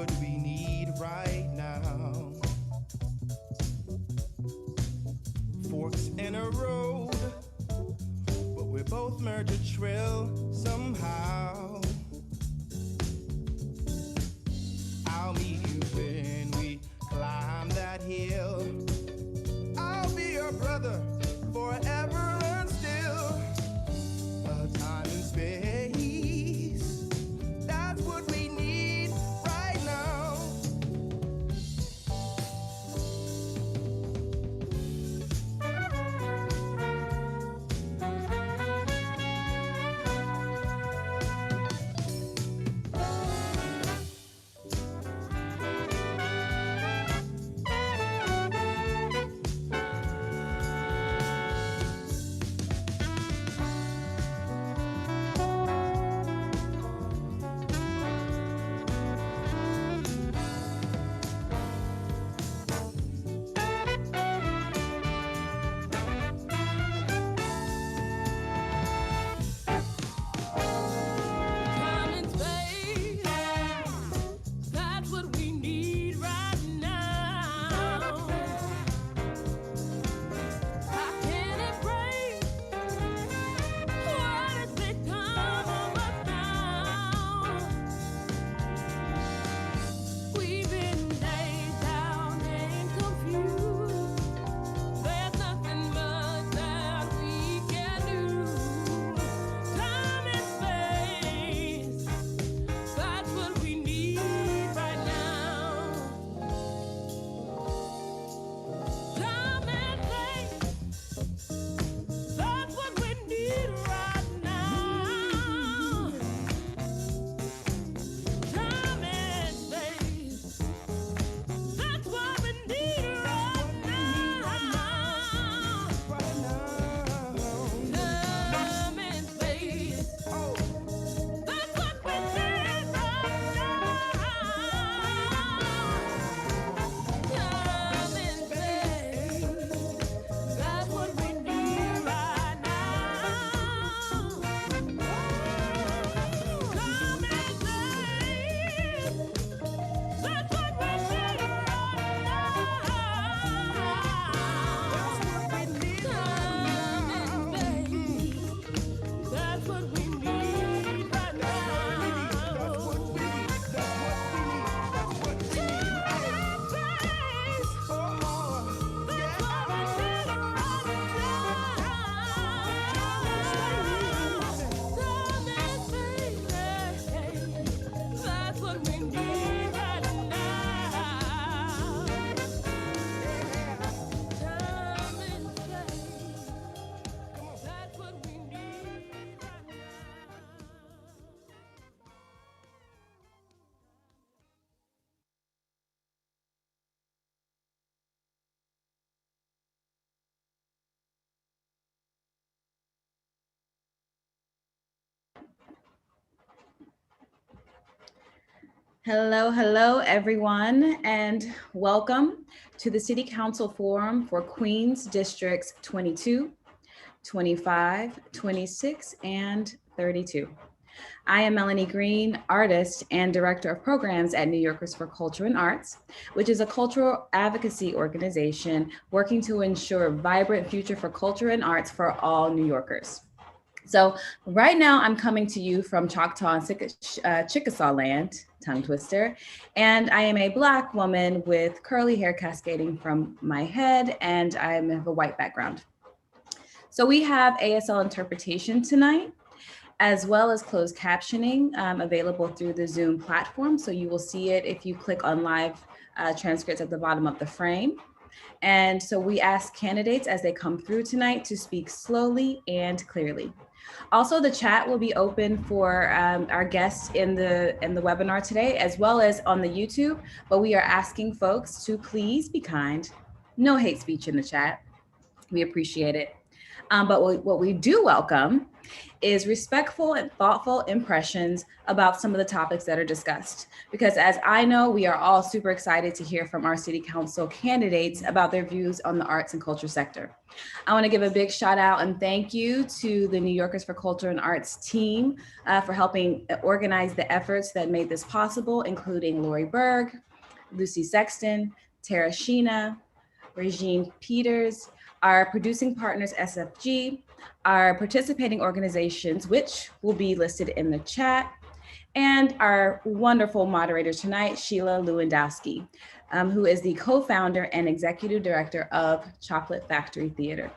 what we need right now. Forks in a road, but we both merge a trail somehow. I'll meet you when we climb that hill. I'll be your brother forever and still. Time and space, that's what we need right now. Hello, hello, everyone, and welcome to the City Council Forum for Queens Districts 22, 25, 26, and 32. I am Melanie Green, artist and director of programs at New Yorkers for Culture and Arts, which is a cultural advocacy organization working to ensure a vibrant future for culture and arts for all New Yorkers. So right now I'm coming to you from Choctaw and Chickasaw land, tongue twister, and I am a Black woman with curly hair cascading from my head, and I have a white background. So we have ASL interpretation tonight, as well as closed captioning available through the Zoom platform. So you will see it if you click on live transcripts at the bottom of the frame. And so we ask candidates as they come through tonight to speak slowly and clearly. Also, the chat will be open for our guests in the webinar today, as well as on the YouTube, but we are asking folks to please be kind. No hate speech in the chat. We appreciate it. But what we do welcome is respectful and thoughtful impressions about some of the topics that are discussed. Because as I know, we are all super excited to hear from our city council candidates about their views on the arts and culture sector. I want to give a big shout out and thank you to the New Yorkers for Culture and Arts team for helping organize the efforts that made this possible, including Lori Berg, Lucy Sexton, Tara Sheena, Regine Peters, our producing partners, SFG, our participating organizations, which will be listed in the chat, and our wonderful moderator tonight, Sheila Lewandowski, who is the co-founder and executive director of Chocolate Factory Theater.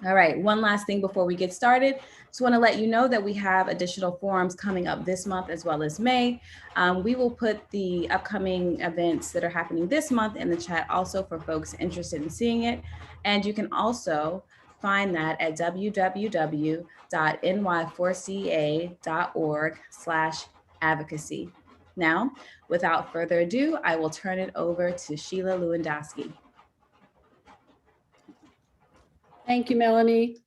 All right, one last thing before we get started. Just want to let you know that we have additional forums coming up this month as well as May. We will put the upcoming events that are happening this month in the chat also for folks interested in seeing it. And you can also find that at www.ny4ca.org/advocacy. Now, without further ado, I will turn it over to Sheila Lewandowski. Thank you, Melanie.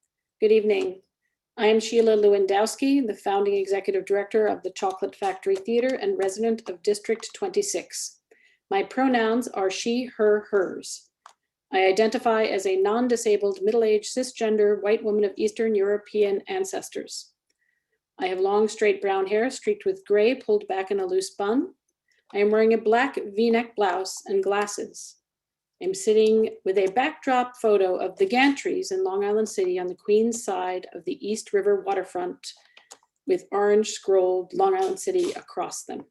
Good evening. I am Sheila Lewandowski, the founding executive director of the Chocolate Factory Theater and resident of District 26. My pronouns are she, her, hers. I identify as a non-disabled, middle-aged, cisgender white woman of Eastern European ancestors. I have long, straight brown hair streaked with gray pulled back in a loose bun. I am wearing a black V-neck blouse and glasses. I'm sitting with a backdrop photo of the gantries in Long Island City on the Queens side of the East River waterfront with orange scrolled Long Island City across them.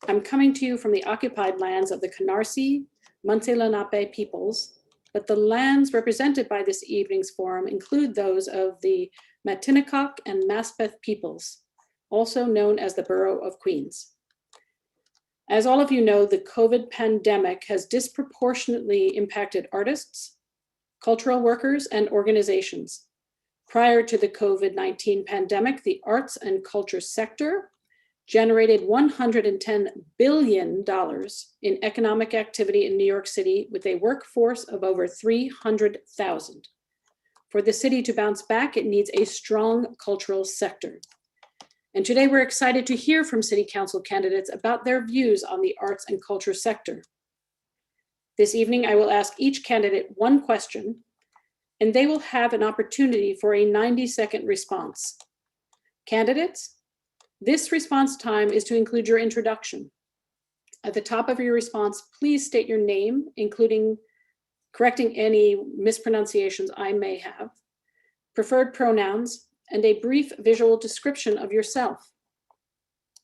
I'm coming to you from the occupied lands of the Canarsie, Munsee Lenape peoples, but the lands represented by this evening's forum include those of the Matinecock and Maspeth peoples, also known as the Borough of Queens. As all of you know, the COVID pandemic has disproportionately impacted artists, cultural workers, and organizations. Prior to the COVID-19 pandemic, the arts and culture sector generated $110 billion in economic activity in New York City with a workforce of over 300,000. For the city to bounce back, it needs a strong cultural sector. And today we're excited to hear from City Council candidates about their views on the arts and culture sector. This evening, I will ask each candidate one question, and they will have an opportunity for a 90-second response. Candidates, this response time is to include your introduction. At the top of your response, please state your name, including correcting any mispronunciations I may have, preferred pronouns, and a brief visual description of yourself.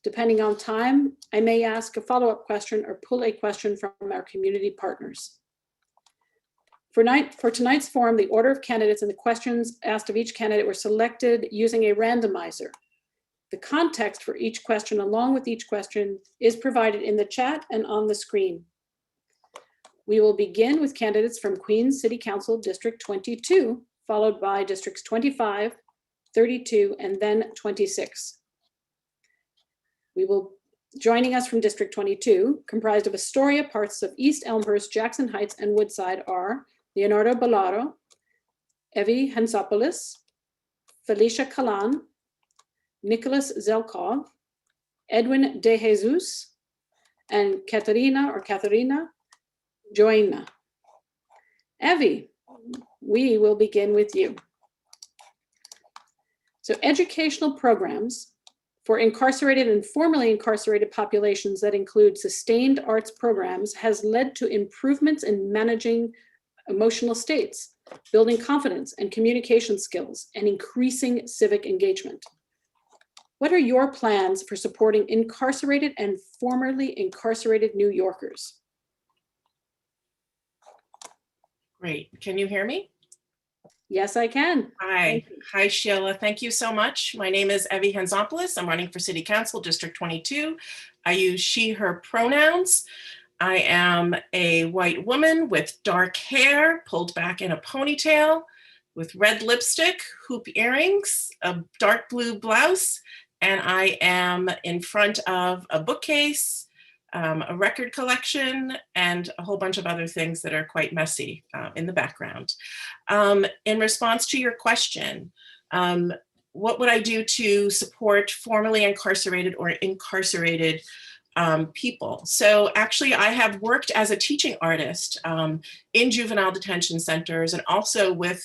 Depending on time, I may ask a follow-up question or pull a question from our community partners. For tonight's forum, the order of candidates and the questions asked of each candidate were selected using a randomizer. The context for each question, along with each question, is provided in the chat and on the screen. We will begin with candidates from Queens City Council District 22, followed by Districts 25, 32, and then 26. Joining us from District 22, comprised of Astoria, parts of East Elmhurst, Jackson Heights, and Woodside are Leonardo Bolaro, Evie Henzopoulos, Felicia Kalan, Nicholas Velkov, Edwin DeJesus, and Catherina Gioina. Evie, we will begin with you. So educational programs for incarcerated and formerly incarcerated populations that include sustained arts programs has led to improvements in managing emotional states, building confidence and communication skills, and increasing civic engagement. What are your plans for supporting incarcerated and formerly incarcerated New Yorkers? Great. Can you hear me? Yes, I can. Hi. Hi, Sheila. Thank you so much. My name is Evie Henzopoulos. I'm running for City Council District 22. I use she, her pronouns. I am a white woman with dark hair pulled back in a ponytail with red lipstick, hoop earrings, a dark blue blouse, and I am in front of a bookcase, a record collection, and a whole bunch of other things that are quite messy in the background. In response to your question, what would I do to support formerly incarcerated or incarcerated people? So actually, I have worked as a teaching artist in juvenile detention centers and also with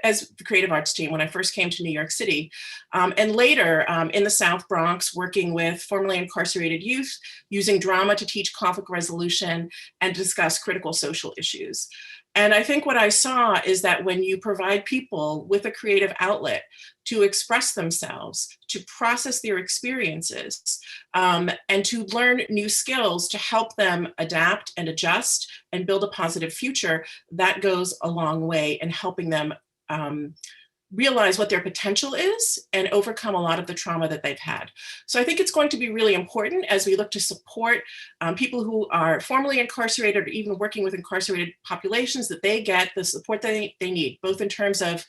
as the creative arts team when I first came to New York City, and later in the South Bronx, working with formerly incarcerated youth, using drama to teach conflict resolution and discuss critical social issues. And I think what I saw is that when you provide people with a creative outlet to express themselves, to process their experiences, and to learn new skills to help them adapt and adjust and build a positive future, that goes a long way in helping them realize what their potential is and overcome a lot of the trauma that they've had. So I think it's going to be really important as we look to support people who are formerly incarcerated or even working with incarcerated populations, that they get the support they need, both in terms of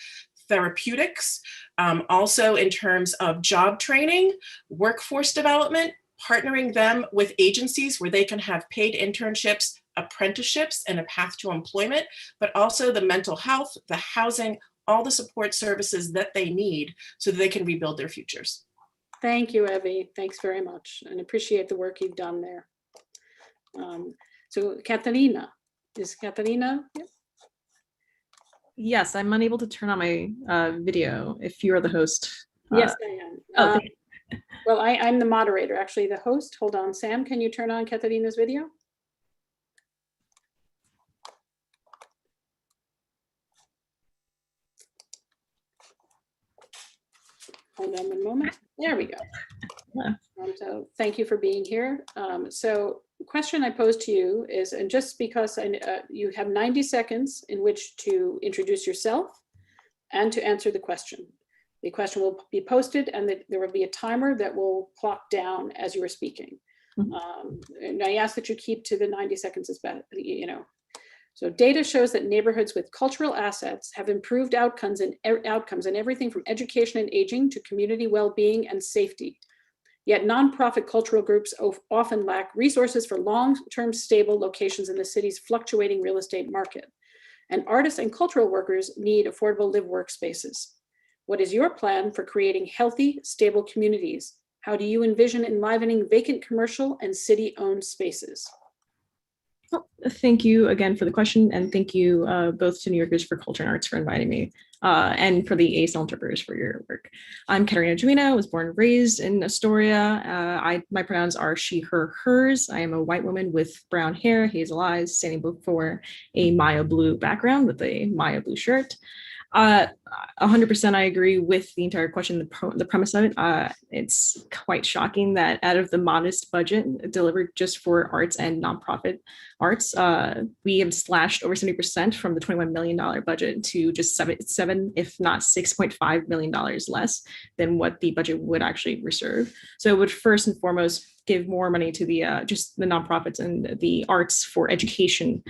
therapeutics, also in terms of job training, workforce development, partnering them with agencies where they can have paid internships, apprenticeships, and a path to employment, but also the mental health, the housing, all the support services that they need so that they can rebuild their futures. Thank you, Evie. Thanks very much, and appreciate the work you've done there. So Catherina, is Catherina? Yes, I'm unable to turn on my video if you are the host. Yes, I am. Oh, well, I'm the moderator, actually the host. Hold on, Sam, can you turn on Catherina's video? Hold on one moment. There we go. Yeah. So thank you for being here. So the question I pose to you is, and just because you have 90 seconds in which to introduce yourself and to answer the question. The question will be posted and there will be a timer that will clock down as you are speaking. And I ask that you keep to the 90 seconds as best, you know. So data shows that neighborhoods with cultural assets have improved outcomes in everything from education and aging to community well-being and safety. Yet nonprofit cultural groups often lack resources for long-term stable locations in the city's fluctuating real estate market. And artists and cultural workers need affordable live workspaces. What is your plan for creating healthy, stable communities? How do you envision enlivening vacant commercial and city-owned spaces? Well, thank you again for the question, and thank you both to New Yorkers for Culture and Arts for inviting me, and for the ASL interpreters for your work. I'm Catherina Gioina, was born and raised in Astoria. My pronouns are she, her, hers. I am a white woman with brown hair, hazel eyes, standing before a Maya blue background with a Maya blue shirt. 100% I agree with the entire question, the premise of it. It's quite shocking that out of the modest budget delivered just for arts and nonprofit arts, we have slashed over 70% from the $21 million budget to just seven, if not $6.5 million less than what the budget would actually reserve. So it would first and foremost give more money to the just the nonprofits and the arts for education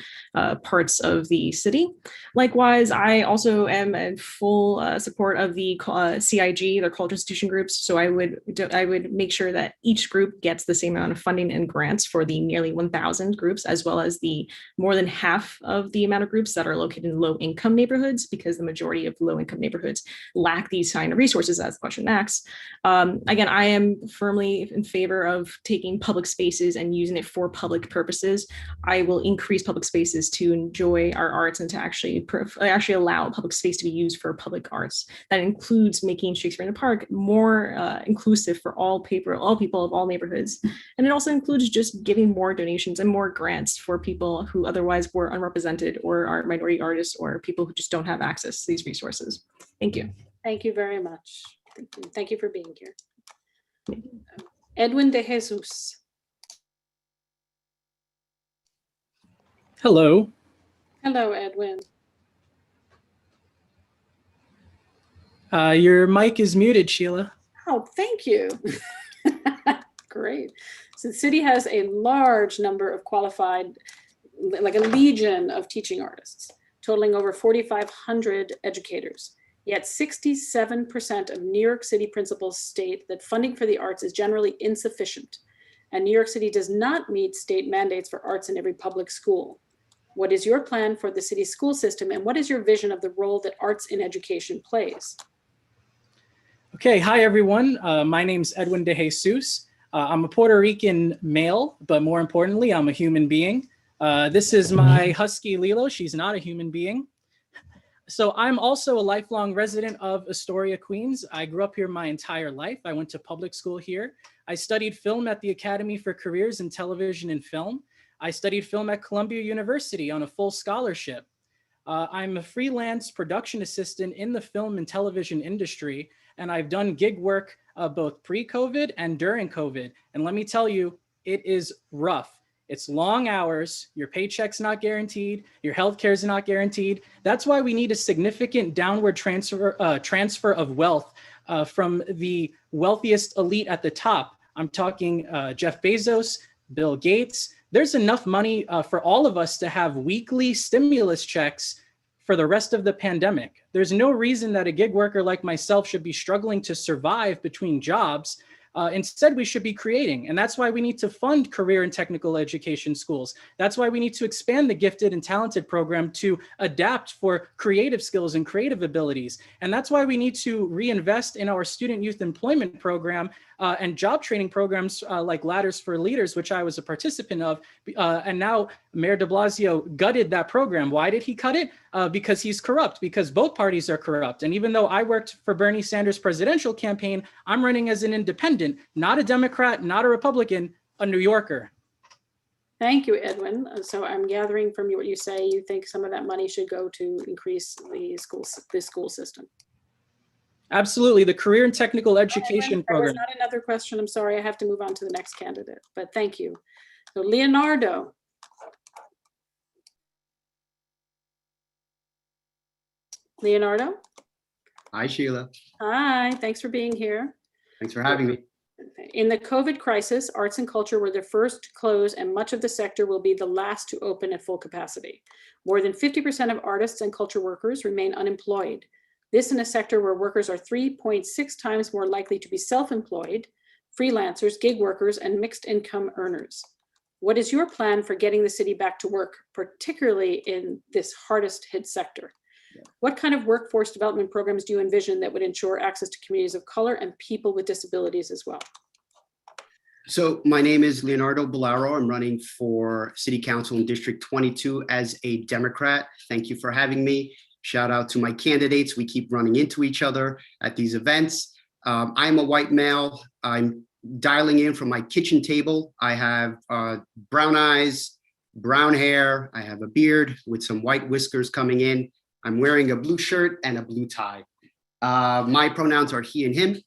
parts of the city. Likewise, I also am in full support of the CIG, their cultural institution groups. So I would make sure that each group gets the same amount of funding and grants for the nearly 1,000 groups, as well as the more than half of the amount of groups that are located in low-income neighborhoods, because the majority of low-income neighborhoods lack these kind of resources, as the question asks. Again, I am firmly in favor of taking public spaces and using it for public purposes. I will increase public spaces to enjoy our arts and to actually allow public space to be used for public arts. That includes making Shakespeare in the Park more inclusive for all people of all neighborhoods. And it also includes just giving more donations and more grants for people who otherwise were unrepresented or are minority artists or people who just don't have access to these resources. Thank you. Thank you very much. Thank you for being here. Edwin DeJesus. Hello. Hello, Edwin. Your mic is muted, Sheila. Oh, thank you. Great. So the city has a large number of qualified, like a legion of teaching artists, totaling over 4,500 educators. Yet 67% of New York City principals state that funding for the arts is generally insufficient, and New York City does not meet state mandates for arts in every public school. What is your plan for the city's school system, and what is your vision of the role that arts in education plays? Okay, hi everyone. My name's Edwin DeJesus. I'm a Puerto Rican male, but more importantly, I'm a human being. This is my husky Lilo. She's not a human being. So I'm also a lifelong resident of Astoria, Queens. I grew up here my entire life. I went to public school here. I studied film at the Academy for Careers in Television and Film. I studied film at Columbia University on a full scholarship. I'm a freelance production assistant in the film and television industry, and I've done gig work both pre-COVID and during COVID. And let me tell you, it is rough. It's long hours, your paycheck's not guaranteed, your healthcare is not guaranteed. That's why we need a significant downward transfer of wealth from the wealthiest elite at the top. I'm talking Jeff Bezos, Bill Gates. There's enough money for all of us to have weekly stimulus checks for the rest of the pandemic. There's no reason that a gig worker like myself should be struggling to survive between jobs. Instead, we should be creating. And that's why we need to fund career and technical education schools. That's why we need to expand the gifted and talented program to adapt for creative skills and creative abilities. And that's why we need to reinvest in our student youth employment program and job training programs like Ladders for Leaders, which I was a participant of. And now Mayor de Blasio gutted that program. Why did he cut it? Because he's corrupt, because both parties are corrupt. And even though I worked for Bernie Sanders' presidential campaign, I'm running as an independent, not a Democrat, not a Republican, a New Yorker. Thank you, Edwin. So I'm gathering from you what you say, you think some of that money should go to increase the school system. Absolutely, the career and technical education There was program. not another question. I'm sorry, I have to move on to the next candidate, but thank you. So Leonardo. Leonardo? Hi, Sheila. Hi, thanks for being here. Thanks for having me. In the COVID crisis, arts and culture were the first to close, and much of the sector will be the last to open at full capacity. More than 50% of artists and culture workers remain unemployed. This in a sector where workers are 3.6 times more likely to be self-employed, freelancers, gig workers, and mixed income earners. What is your plan for getting the city back to work, particularly in this hardest hit sector? What kind of workforce development programs do you envision that would ensure access to communities of color and people with disabilities as well? So my name is Leonardo Bolaro. I'm running for City Council in District 22 as a Democrat. Thank you for having me. Shout out to my candidates. We keep running into each other at these events. I'm a white male. I'm dialing in from my kitchen table. I have brown eyes, brown hair. I have a beard with some white whiskers coming in. I'm wearing a blue shirt and a blue tie. My pronouns are he and him.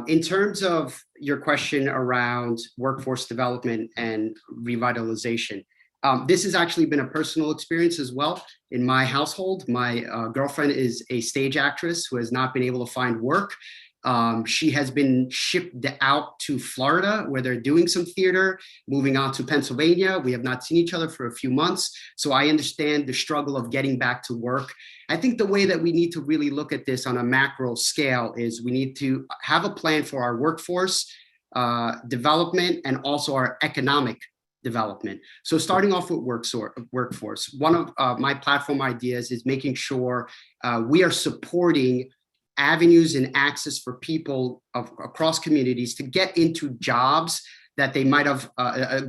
In terms of your question around workforce development and revitalization, this has actually been a personal experience as well. In my household, my girlfriend is a stage actress who has not been able to find work. She has been shipped out to Florida where they're doing some theater, moving on to Pennsylvania. We have not seen each other for a few months. So I understand the struggle of getting back to work. I think the way that we need to really look at this on a macro scale is we need to have a plan for our workforce development and also our economic development. So starting off with workforce, one of my platform ideas is making sure we are supporting avenues and access for people across communities to get into jobs that they might have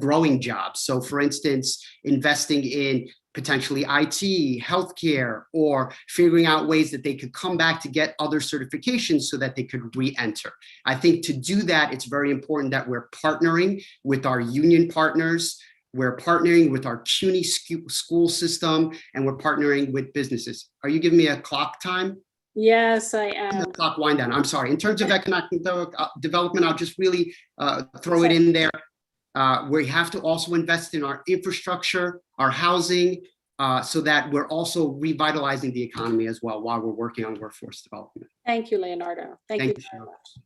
growing jobs. So for instance, investing in potentially IT, healthcare, or figuring out ways that they could come back to get other certifications so that they could re-enter. I think to do that, it's very important that we're partnering with our union partners, we're partnering with our CUNY school system, and we're partnering with businesses. Are you giving me a clock time? Yes, I am. Clock wind down. I'm sorry. In terms of economic development, I'll just really throw it in there. We have to also invest in our infrastructure, our housing, so that we're also revitalizing the economy as well while we're working on workforce development. Thank you, Leonardo. Thank you very much.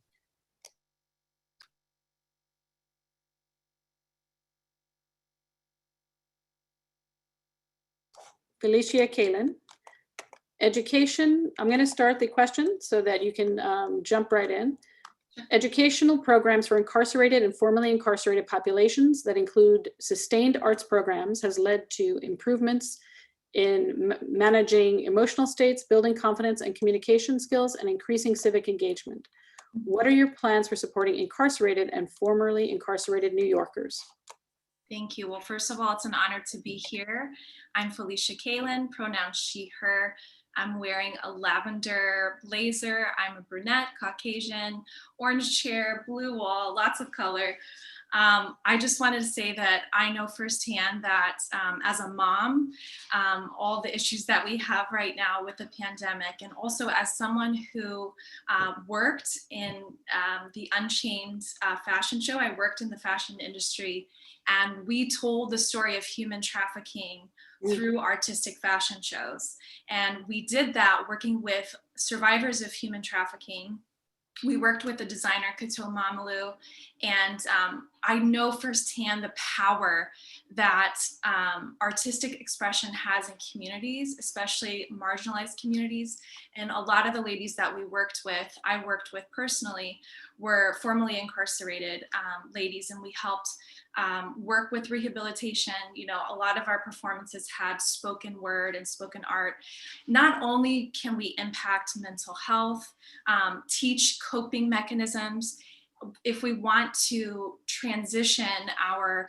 Felicia, Kalan. Education, I'm going to start the question so that you can jump right in. Educational programs for incarcerated and formerly incarcerated populations that include sustained arts programs has led to improvements in managing emotional states, building confidence and communication skills, and increasing civic engagement. What are your plans for supporting incarcerated and formerly incarcerated New Yorkers? Thank you. Well, first of all, it's an honor to be here. I'm Felicia Kalan, pronouns she, her. I'm wearing a lavender blazer. I'm a brunette, Caucasian, orange chair, blue wall, lots of color. I just wanted to say that I know firsthand that as a mom, all the issues that we have right now with the pandemic, and also as someone who worked in the Unchained fashion show, I worked in the fashion industry, and we told the story of human trafficking through artistic fashion shows. And we did that working with survivors of human trafficking. We worked with the designer Kato Mamalu, and I know firsthand the power that artistic expression has in communities, especially marginalized communities. And a lot of the ladies that I worked with personally, were formerly incarcerated ladies, and we helped work with rehabilitation. You know, a lot of our performances had spoken word and spoken art. Not only can we impact mental health, teach coping mechanisms, if we want to transition our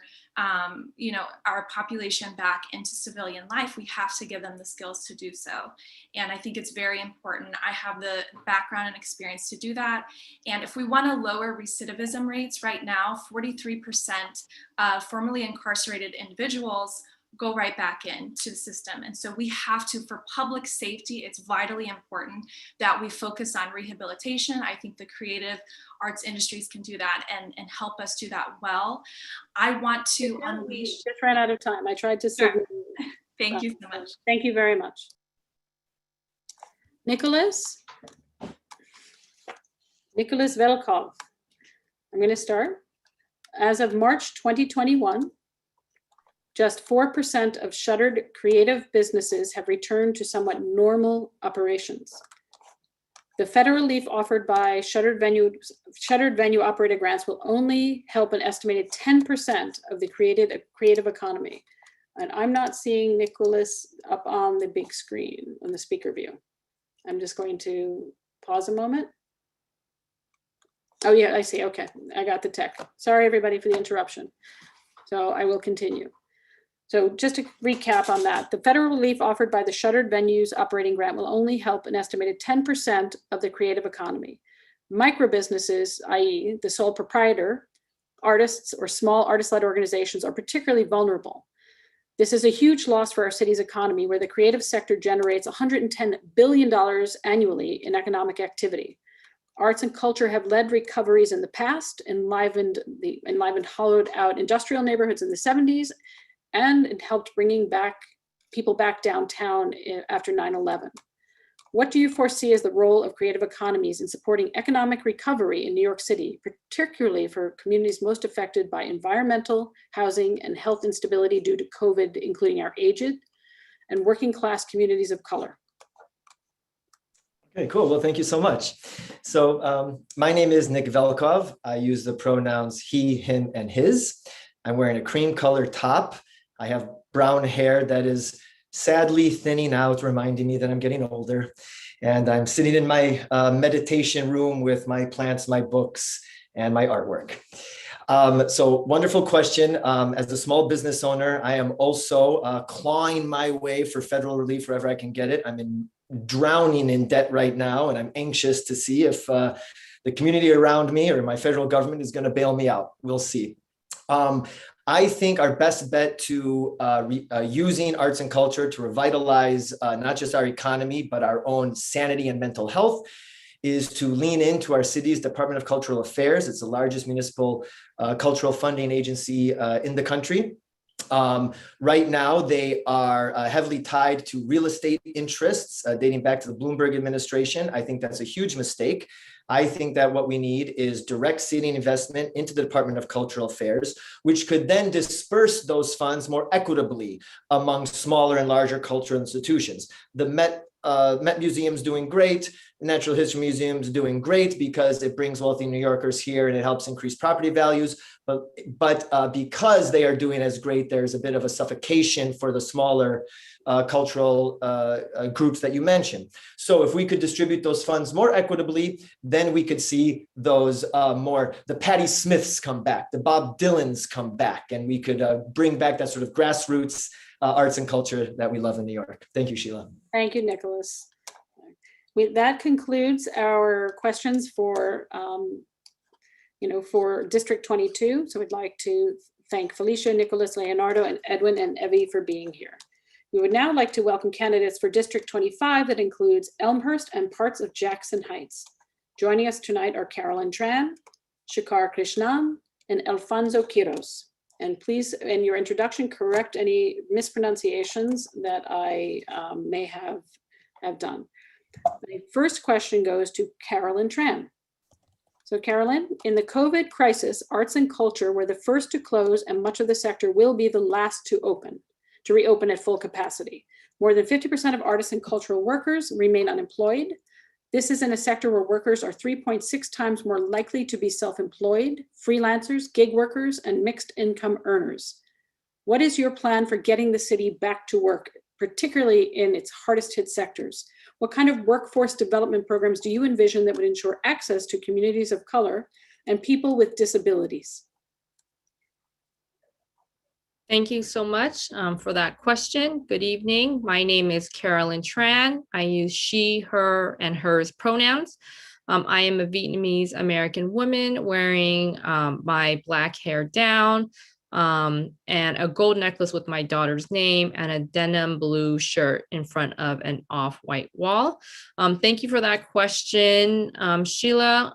population back into civilian life, we have to give them the skills to do so. And I think it's very important. I have the background and experience to do that. And if we want to lower recidivism rates, right now, 43% of formerly incarcerated individuals go right back into the system. And so we have to, for public safety, it's vitally important that we focus on rehabilitation. I think the creative arts industries can do that and help us do that well. I want to unleash. Just ran out of time. I tried to signal. Thank you so much. Thank you very much. Nicholas Velkov. I'm going to start. As of March 2021, just 4% of shuttered creative businesses have returned to somewhat normal operations. The federal relief offered by shuttered venue operator grants will only help an estimated 10% of the creative economy. And I'm not seeing Nicholas up on the big screen on the speaker view. I'm just going to pause a moment. Oh yeah, I see. Okay, I got the tech. Sorry everybody for the interruption. So I will continue. So just to recap on that, the federal relief offered by the Shuttered Venues Operating Grant will only help an estimated 10% of the creative economy. Micro businesses, i.e. the sole proprietor, artists or small artist-led organizations are particularly vulnerable. This is a huge loss for our city's economy, where the creative sector generates $110 billion annually in economic activity. Arts and culture have led recoveries in the past, enlivened hollowed out industrial neighborhoods in the 70s, and it helped bringing people back downtown after 9/11. What do you foresee as the role of creative economies in supporting economic recovery in New York City, particularly for communities most affected by environmental, housing, and health instability due to COVID, including our aged and working class communities of color? Okay, cool. Well, thank you so much. So my name is Nick Velkov. I use the pronouns he, him, and his. I'm wearing a cream colored top. I have brown hair that is sadly thinning out, reminding me that I'm getting older. And I'm sitting in my meditation room with my plants, my books, and my artwork. So wonderful question. As a small business owner, I am also clawing my way for federal relief wherever I can get it. I'm drowning in debt right now, and I'm anxious to see if the community around me or my federal government is going to bail me out. We'll see. I think our best bet to using arts and culture to revitalize not just our economy, but our own sanity and mental health is to lean into our city's Department of Cultural Affairs. It's the largest municipal cultural funding agency in the country. Right now, they are heavily tied to real estate interests dating back to the Bloomberg administration. I think that's a huge mistake. I think that what we need is direct seeding investment into the Department of Cultural Affairs, which could then disperse those funds more equitably among smaller and larger cultural institutions. The Met Met Museum's doing great. The Natural History Museum's doing great because it brings wealthy New Yorkers here and it helps increase property values. But because they are doing as great, there's a bit of a suffocation for the smaller cultural groups that you mentioned. So if we could distribute those funds more equitably, then we could see those the Patti Smiths come back, the Bob Dylans come back, and we could bring back that sort of grassroots arts and culture that we love in New York. Thank you, Sheila. Thank you, Nicholas. That concludes our questions for for District 22. So we'd like to thank Felicia, Nicholas, Leonardo, and Edwin and Evie for being here. We would now like to welcome candidates for District 25 that includes Elmhurst and parts of Jackson Heights. Joining us tonight are Carolyn Tran, Shekar Krishnan, and Alfonso Quiroz. And please, in your introduction, correct any mispronunciations that I may have done. The first question goes to Carolyn Tran. So Carolyn, in the COVID crisis, arts and culture were the first to close and much of the sector will be the last to reopen at full capacity. More than 50% of artists and cultural workers remain unemployed. This is in a sector where workers are 3.6 times more likely to be self-employed, freelancers, gig workers, and mixed income earners. What is your plan for getting the city back to work, particularly in its hardest hit sectors? What kind of workforce development programs do you envision that would ensure access to communities of color and people with disabilities? Thank you so much for that question. Good evening. My name is Carolyn Tran. I use she, her, and hers pronouns. I am a Vietnamese American woman wearing my black hair down and a gold necklace with my daughter's name and a denim blue shirt in front of an off-white wall. Thank you for that question, Sheila.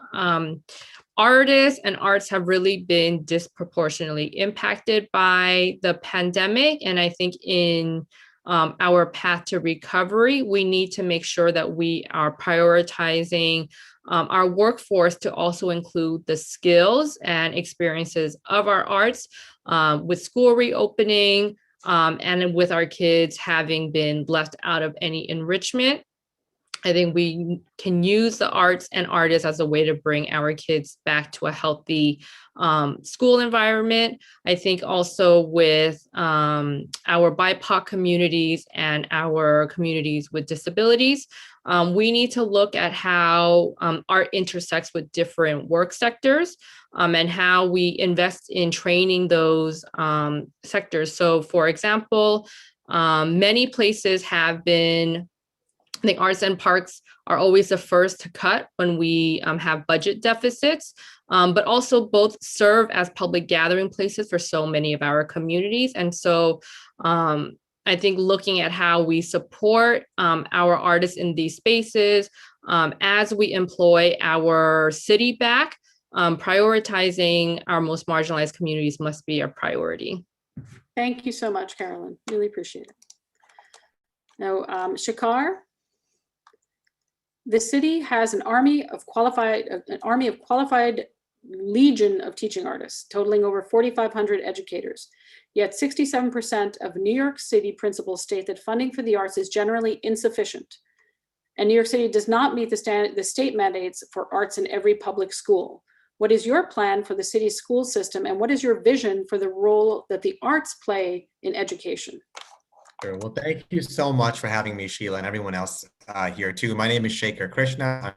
Artists and arts have really been disproportionately impacted by the pandemic. And I think in our path to recovery, we need to make sure that we are prioritizing our workforce to also include the skills and experiences of our arts with school reopening and with our kids having been left out of any enrichment. I think we can use the arts and artists as a way to bring our kids back to a healthy school environment. I think also with our BIPOC communities and our communities with disabilities, we need to look at how art intersects with different work sectors and how we invest in training those sectors. So for example, many places have been, I think arts and parks are always the first to cut when we have budget deficits, but also both serve as public gathering places for so many of our communities. And so I think looking at how we support our artists in these spaces as we employ our city back, prioritizing our most marginalized communities must be a priority. Thank you so much, Carolyn. Really appreciate it. Now, Shekar. The city has an army of qualified legion of teaching artists, totaling over 4,500 educators. Yet 67% of New York City principals state that funding for the arts is generally insufficient. And New York City does not meet the state mandates for arts in every public school. What is your plan for the city's school system, and what is your vision for the role that the arts play in education? Sure. Well, thank you so much for having me, Sheila, and everyone else here too. My name is Shekar Krishnan.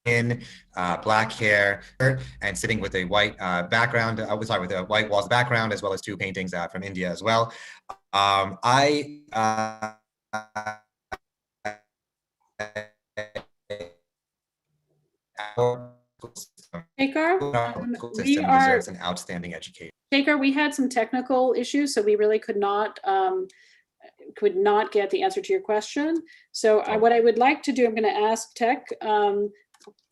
In black hair and sitting with a white background. With a white walls background, as well as two paintings from India as well. Shekar, deserves an outstanding education. Shekar, we had some technical issues, so we really could not get the answer to your question. So what I would like to do, I'm going to ask Tech,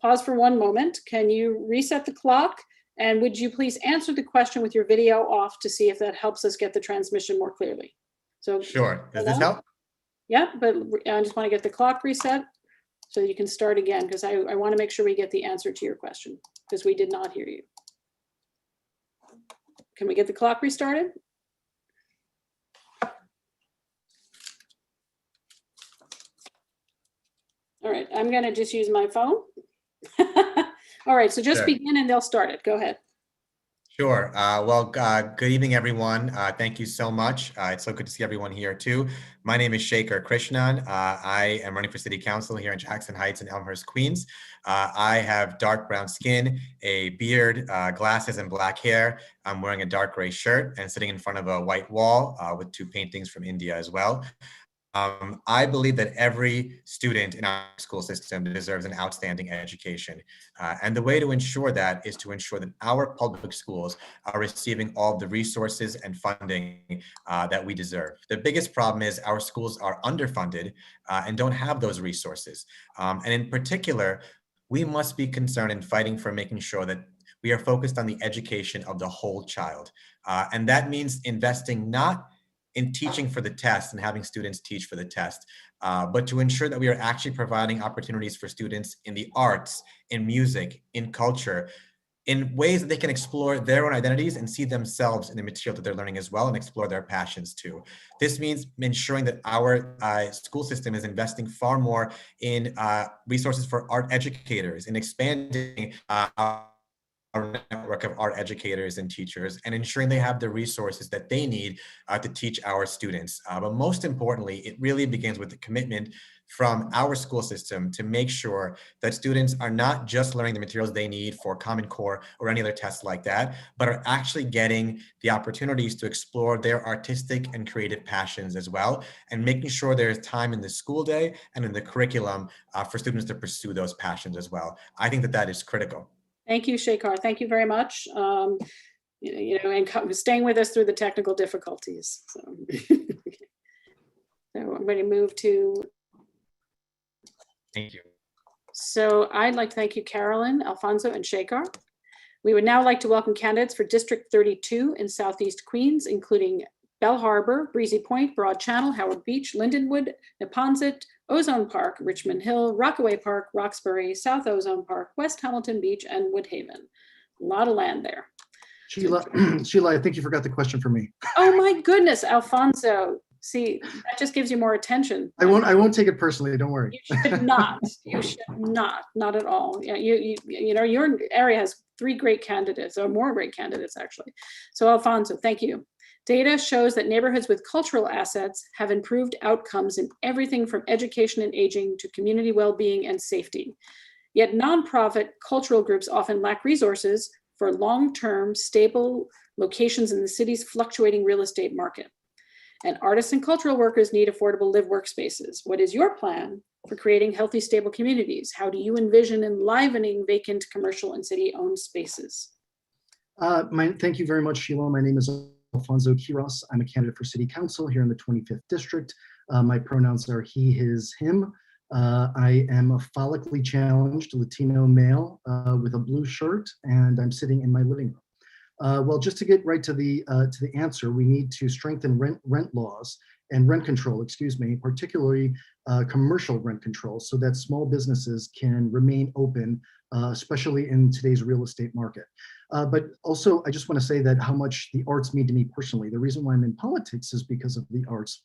pause for one moment. Can you reset the clock? And would you please answer the question with your video off to see if that helps us get the transmission more clearly? So sure. Does this help? Yeah, but I just want to get the clock reset so you can start again, because I want to make sure we get the answer to your question, because we did not hear you. Can we get the clock restarted? All right, I'm gonna just use my phone. All right, so just Sure. begin and they'll start it. Go ahead. Sure. Good evening, everyone. Thank you so much. It's so good to see everyone here too. My name is Shekar Krishnan. I am running for City Council here in Jackson Heights and Elmhurst, Queens. I have dark brown skin, a beard, glasses, and black hair. I'm wearing a dark gray shirt and sitting in front of a white wall with 2 paintings from India as well. I believe that every student in our school system deserves an outstanding education. And the way to ensure that is to ensure that our public schools are receiving all the resources and funding that we deserve. The biggest problem is our schools are underfunded and don't have those resources. And in particular, we must be concerned in fighting for making sure that we are focused on the education of the whole child. And that means investing not in teaching for the test and having students teach for the test, but to ensure that we are actually providing opportunities for students in the arts, in music, in culture, in ways that they can explore their own identities and see themselves in the material that they're learning as well and explore their passions too. This means ensuring that our school system is investing far more in resources for art educators and expanding our network of art educators and teachers and ensuring they have the resources that they need to teach our students. But most importantly, it really begins with the commitment from our school system to make sure that students are not just learning the materials they need for Common Core or any other tests like that, but are actually getting the opportunities to explore their artistic and creative passions as well, and making sure there's time in the school day and in the curriculum for students to pursue those passions as well. I think that that is critical. Thank you, Shekar. Thank you very much. And staying with us through the technical difficulties. So, so I'm going to move to. Thank you. So I'd like to thank you, Carolyn, Alfonso, and Shekar. We would now like to welcome candidates for District 32 in Southeast Queens, including Bell Harbor, Breezy Point, Broad Channel, Howard Beach, Lindenwood, Neponsit, Ozone Park, Richmond Hill, Rockaway Park, Roxbury, South Ozone Park, West Hamilton Beach, and Woodhaven. A lot of land there. Sheila, Sheila, I think you forgot the question for me. Oh my goodness, Alfonso. See, that just gives you more attention. I won't take it personally, don't worry. You should not. You should not at all. Yeah, you know, your area has 3 great candidates, or more great candidates actually. So Alfonso, thank you. Data shows that neighborhoods with cultural assets have improved outcomes in everything from education and aging to community well-being and safety. Yet nonprofit cultural groups often lack resources for long-term stable locations in the city's fluctuating real estate market. And artists and cultural workers need affordable live workspaces. What is your plan for creating healthy, stable communities? How do you envision enlivening vacant commercial and city-owned spaces? Thank you very much, Sheila. My name is Alfonso Quiroz. I'm a candidate for City Council here in the 25th District. My pronouns are he, his, him. I am a follically challenged Latino male with a blue shirt, and I'm sitting in my living room. Well, just to get right to the answer, we need to strengthen rent laws and rent control, excuse me, particularly commercial rent control, so that small businesses can remain open, especially in today's real estate market. But also, I just want to say that how much the arts mean to me personally. The reason why I'm in politics is because of the arts.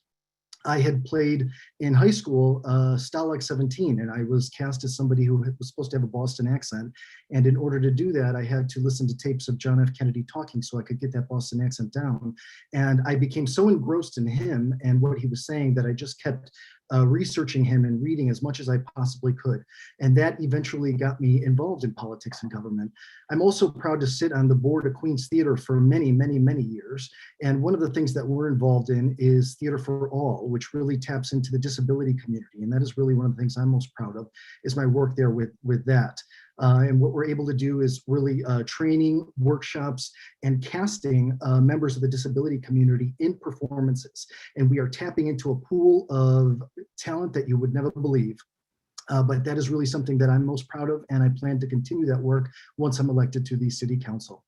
I had played in high school Stalag 17, and I was cast as somebody who was supposed to have a Boston accent. And in order to do that, I had to listen to tapes of John F. Kennedy talking so I could get that Boston accent down. And I became so engrossed in him and what he was saying that I just kept researching him and reading as much as I possibly could. And that eventually got me involved in politics and government. I'm also proud to sit on the board of Queens Theater for many, many, many years. And one of the things that we're involved in is Theater for All, which really taps into the disability community. And that is really one of the things I'm most proud of, is my work there with that. And what we're able to do is really training, workshops, and casting members of the disability community in performances. And we are tapping into a pool of talent that you would never believe. But that is really something that I'm most proud of, and I plan to continue that work once I'm elected to the City Council.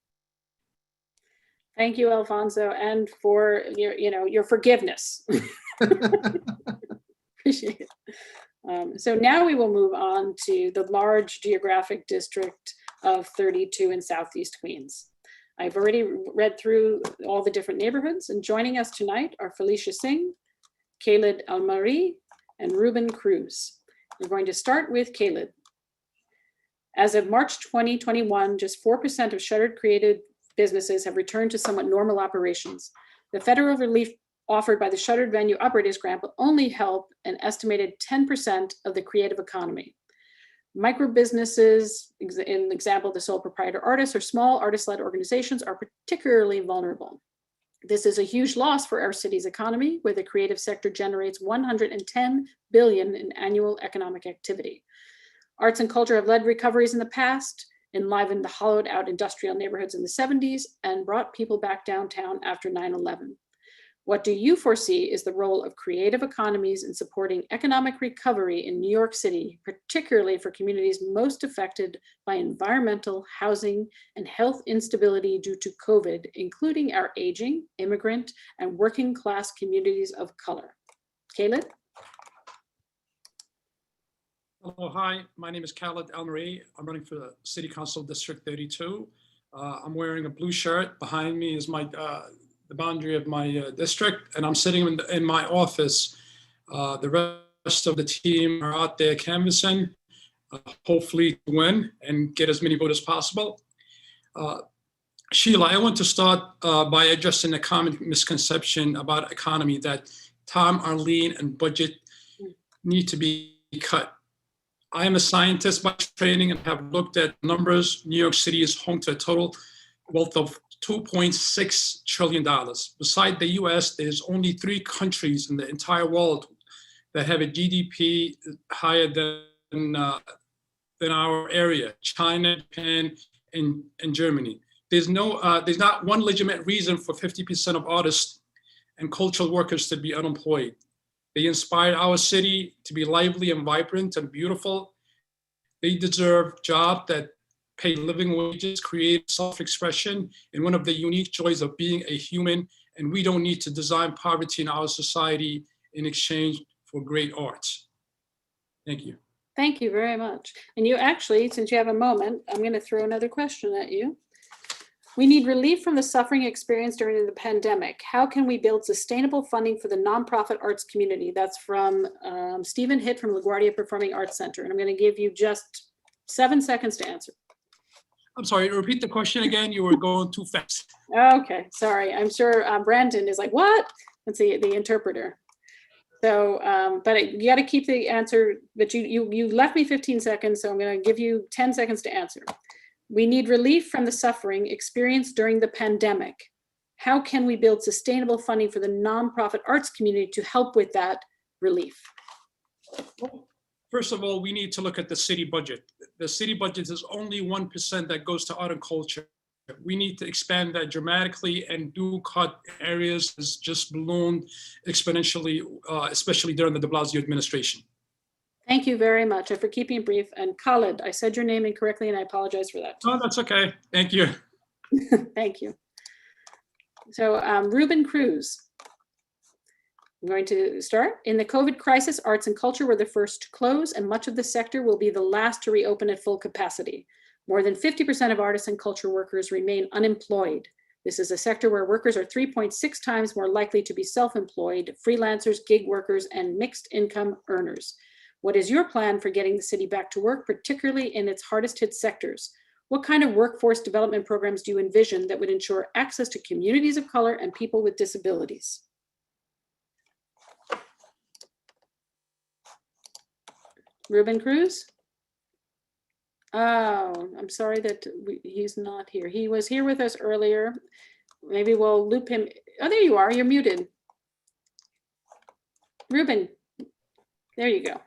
Thank you, Alfonso, and for your forgiveness. Appreciate it. So now we will move on to the large geographic district of 32 in Southeast Queens. I've already read through all the different neighborhoods, and joining us tonight are Felicia Singh, Khalid Almari, and Ruben Cruz. We're going to start with Khalid. As of March 2021, just 4% of shuttered creative businesses have returned to somewhat normal operations. The federal relief offered by the Shuttered Venue Operators Grant will only help an estimated 10% of the creative economy. Micro businesses, in example, the sole proprietor artists or small artist-led organizations are particularly vulnerable. This is a huge loss for our city's economy, where the creative sector generates $110 billion in annual economic activity. Arts and culture have led recoveries in the past, enlivened the hollowed out industrial neighborhoods in the 70s, and brought people back downtown after 9/11. What do you foresee is the role of creative economies in supporting economic recovery in New York City, particularly for communities most affected by environmental, housing, and health instability due to COVID, including our aging, immigrant, and working class communities of color? Caleb? Hello, hi, my name is Khalid Almari. I'm running for the City Council District 32. I'm wearing a blue shirt. Behind me is the boundary of my district, and I'm sitting in my office. The rest of the team are out there canvassing, hopefully to win and get as many votes as possible. Sheila, I want to start by addressing a common misconception about economy, that time, Arlene, and budget need to be cut. I am a scientist by training and have looked at numbers. New York City is home to a total wealth of $2.6 trillion. Beside the US, there's only 3 countries in the entire world that have a GDP higher than our area: China, Japan, and Germany. There's not one legitimate reason for 50% of artists and cultural workers to be unemployed. They inspired our city to be lively and vibrant and beautiful. They deserve jobs that pay living wages, create self-expression, and one of the unique joys of being a human. And we don't need to design poverty in our society in exchange for great arts. Thank you. Thank you very much. And you actually, since you have a moment, I'm going to throw another question at you. We need relief from the suffering experienced during the pandemic. How can we build sustainable funding for the nonprofit arts community? That's from Stephen Hitt from LaGuardia Performing Arts Center. And I'm going to give you just 7 seconds to answer. I'm sorry, repeat the question again. You were going too fast. Okay, sorry. I'm sure Brandon is like, what? Let's see, the interpreter. So, but you got to keep the answer, but you left me 15 seconds, so I'm going to give you 10 seconds to answer. We need relief from the suffering experienced during the pandemic. How can we build sustainable funding for the nonprofit arts community to help with that relief? First of all, we need to look at the city budget. The city budget is only 1% that goes to art and culture. We need to expand that dramatically and do cut areas that's just ballooned exponentially, especially during the de Blasio administration. Thank you very much for keeping it brief. And Khalid, I said your name incorrectly and I apologize for that. Oh, that's okay. Thank you. Thank you. So Ruben Cruz. I'm going to start. In the COVID crisis, arts and culture were the first to close, and much of the sector will be the last to reopen at full capacity. More than 50% of artists and culture workers remain unemployed. This is a sector where workers are 3.6 times more likely to be self-employed, freelancers, gig workers, and mixed income earners. What is your plan for getting the city back to work, particularly in its hardest hit sectors? What kind of workforce development programs do you envision that would ensure access to communities of color and people with disabilities? Ruben Cruz? Oh, I'm sorry that he's not here. He was here with us earlier. Maybe we'll loop him. Oh, there you are. You're muted. Ruben, there you go.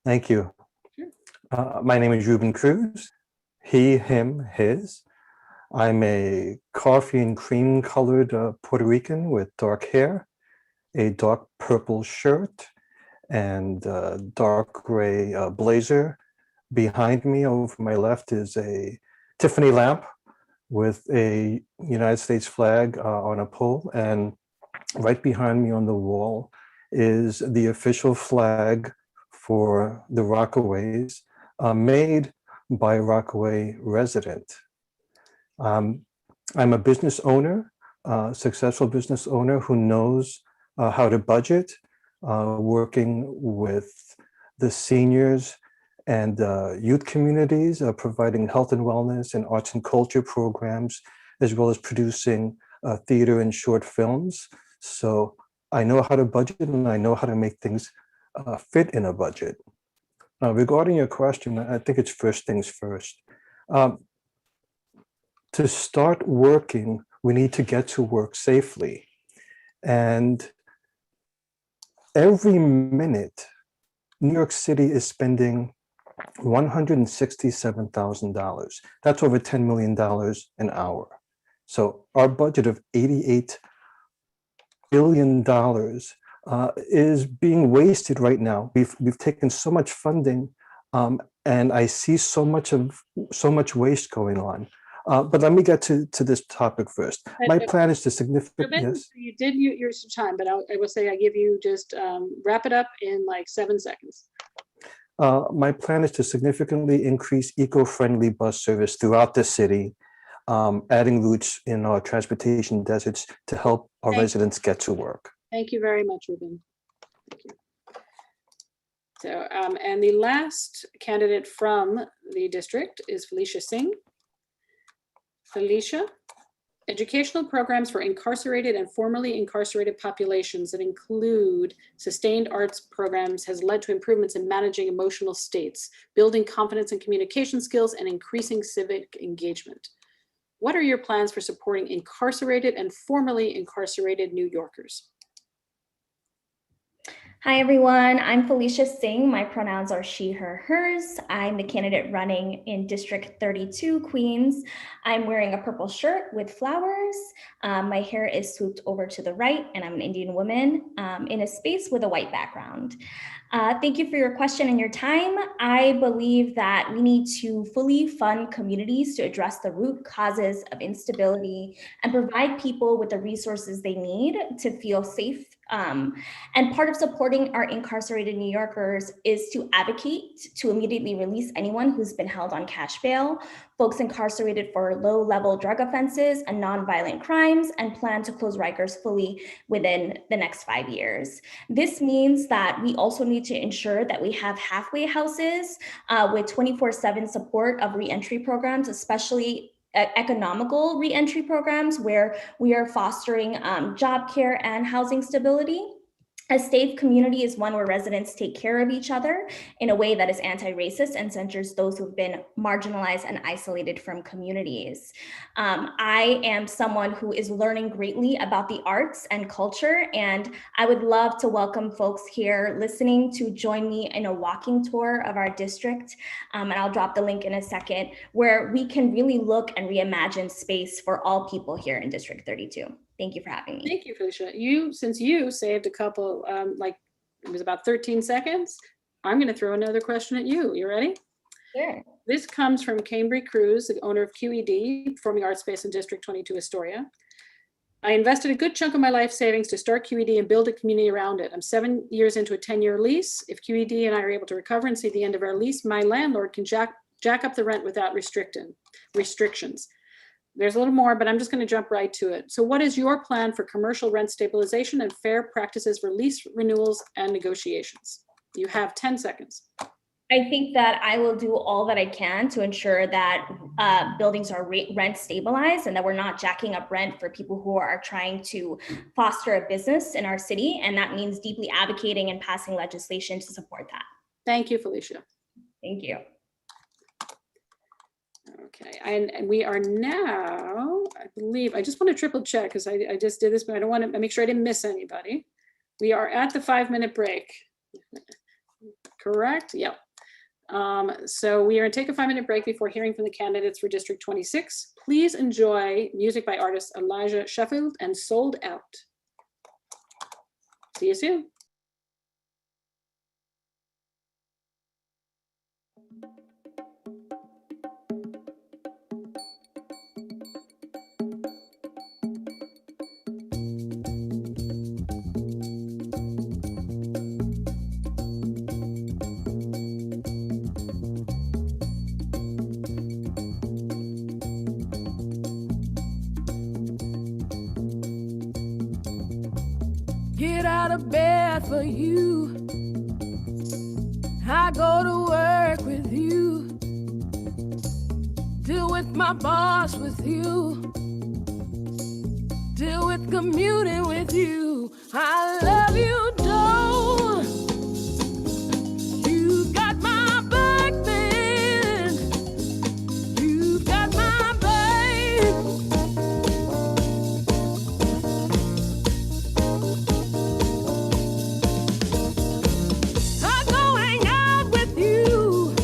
Thank you. Sure. My name is Ruben Cruz. He, him, his. I'm a coffee and cream colored Puerto Rican with dark hair, a dark purple shirt, and dark gray blazer. Behind me, over my left, is a Tiffany lamp with a United States flag on a pole. And right behind me on the wall is the official flag for the Rockaways, made by a Rockaway resident. I'm a business owner, successful business owner who knows how to budget, working with the seniors and youth communities, providing health and wellness and arts and culture programs, as well as producing theater and short films. So I know how to budget and I know how to make things fit in a budget. Regarding your question, I think it's first things first. To start working, we need to get to work safely. And every minute, New York City is spending $167,000. That's over $10 million an hour. So our budget of $88 billion is being wasted right now. We've taken so much funding, and I see so much waste going on. But let me get to this topic first. My plan is to significantly. Yes. You did use your time, but I will say I give you just wrap it up in like 7 seconds. My plan is to significantly increase eco-friendly bus service throughout the city, adding routes in our transportation deserts to help our residents get to work. Thank you very much, Ruben. Thank you. So, and the last candidate from the district is Felicia Singh. Felicia, educational programs for incarcerated and formerly incarcerated populations that include sustained arts programs has led to improvements in managing emotional states, building confidence and communication skills, and increasing civic engagement. What are your plans for supporting incarcerated and formerly incarcerated New Yorkers? Hi everyone, I'm Felicia Singh. My pronouns are she, her, hers. I'm the candidate running in District 32, Queens. I'm wearing a purple shirt with flowers. My hair is swooped over to the right, and I'm an Indian woman in a space with a white background. Thank you for your question and your time. I believe that we need to fully fund communities to address the root causes of instability and provide people with the resources they need to feel safe. And part of supporting our incarcerated New Yorkers is to advocate to immediately release anyone who's been held on cash bail, folks incarcerated for low-level drug offenses and nonviolent crimes, and plan to close Rikers fully within the next 5 years. This means that we also need to ensure that we have halfway houses with 24/7 support of reentry programs, especially economical reentry programs where we are fostering job care and housing stability. A safe community is one where residents take care of each other in a way that is anti-racist and centers those who've been marginalized and isolated from communities. I am someone who is learning greatly about the arts and culture, and I would love to welcome folks here listening to join me in a walking tour of our district. And I'll drop the link in a second, where we can really look and reimagine space for all people here in District 32. Thank you for having me. Thank you, Felicia. Since you saved a couple, like it was about 13 seconds, I'm going to throw another question at you. You ready? Sure. This comes from Cambry Cruz, the owner of QED, Performing Arts Space in District 22, Astoria. I invested a good chunk of my life savings to start QED and build a community around it. I'm 7 years into a 10-year lease. If QED and I are able to recover and see the end of our lease, my landlord can jack up the rent without restrictions. There's a little more, but I'm just going to jump right to it. So what is your plan for commercial rent stabilization and fair practices for lease renewals and negotiations? You have 10 seconds. I think that I will do all that I can to ensure that buildings are rent stabilized and that we're not jacking up rent for people who are trying to foster a business in our city. And that means deeply advocating and passing legislation to support that. Thank you, Felicia. Thank you. Okay, and we are now, I believe, I just want to triple check because I just did this, but I don't want to make sure I didn't miss anybody. We are at the 5-minute break. Correct? Yep. So we are going to take a 5-minute break before hearing from the candidates for District 26. Please enjoy music by artist Elijah Sheffield and Sold Out. See you soon. to bed for you. I go to work with you. Deal with my boss with you. Deal with commuting with you. I love you, Joe. You got my back, man. You got my back. I go hang out with you.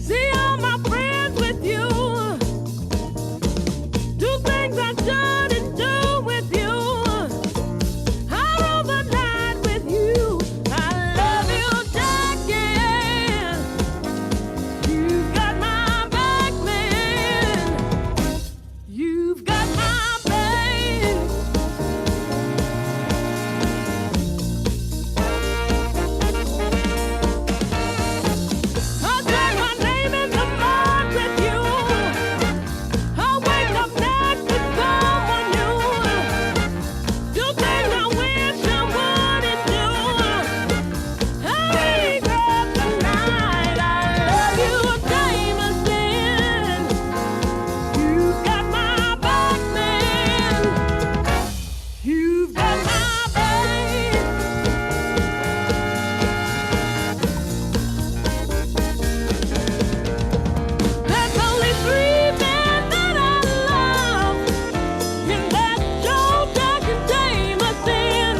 See all my friends with you. Do things I shouldn't do with you. I overnight with you. I love you, Jackie. You've got my back, man. You've got my back. I'll take my name in the mud with you. I'll wake up next to someone new. Do things I wish I wouldn't do. I regret the night. I love you, Jameson. You've got my back, man. You've got my back. There's only three men that I love, and that's Joe, Jack, and Jameson.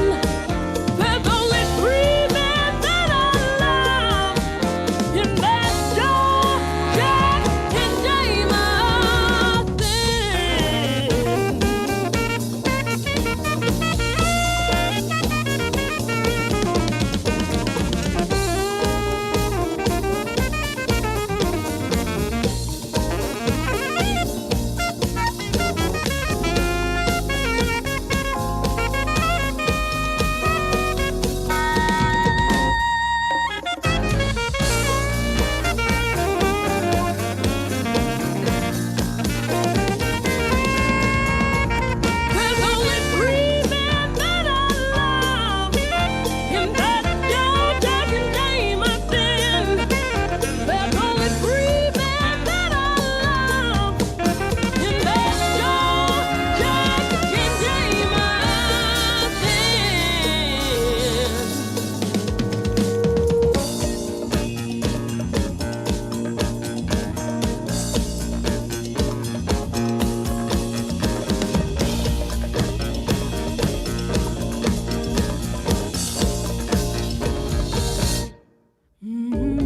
There's only three men that I love, and that's Joe, Jack, and There's only three men that I love, and that's Joe, Jack, and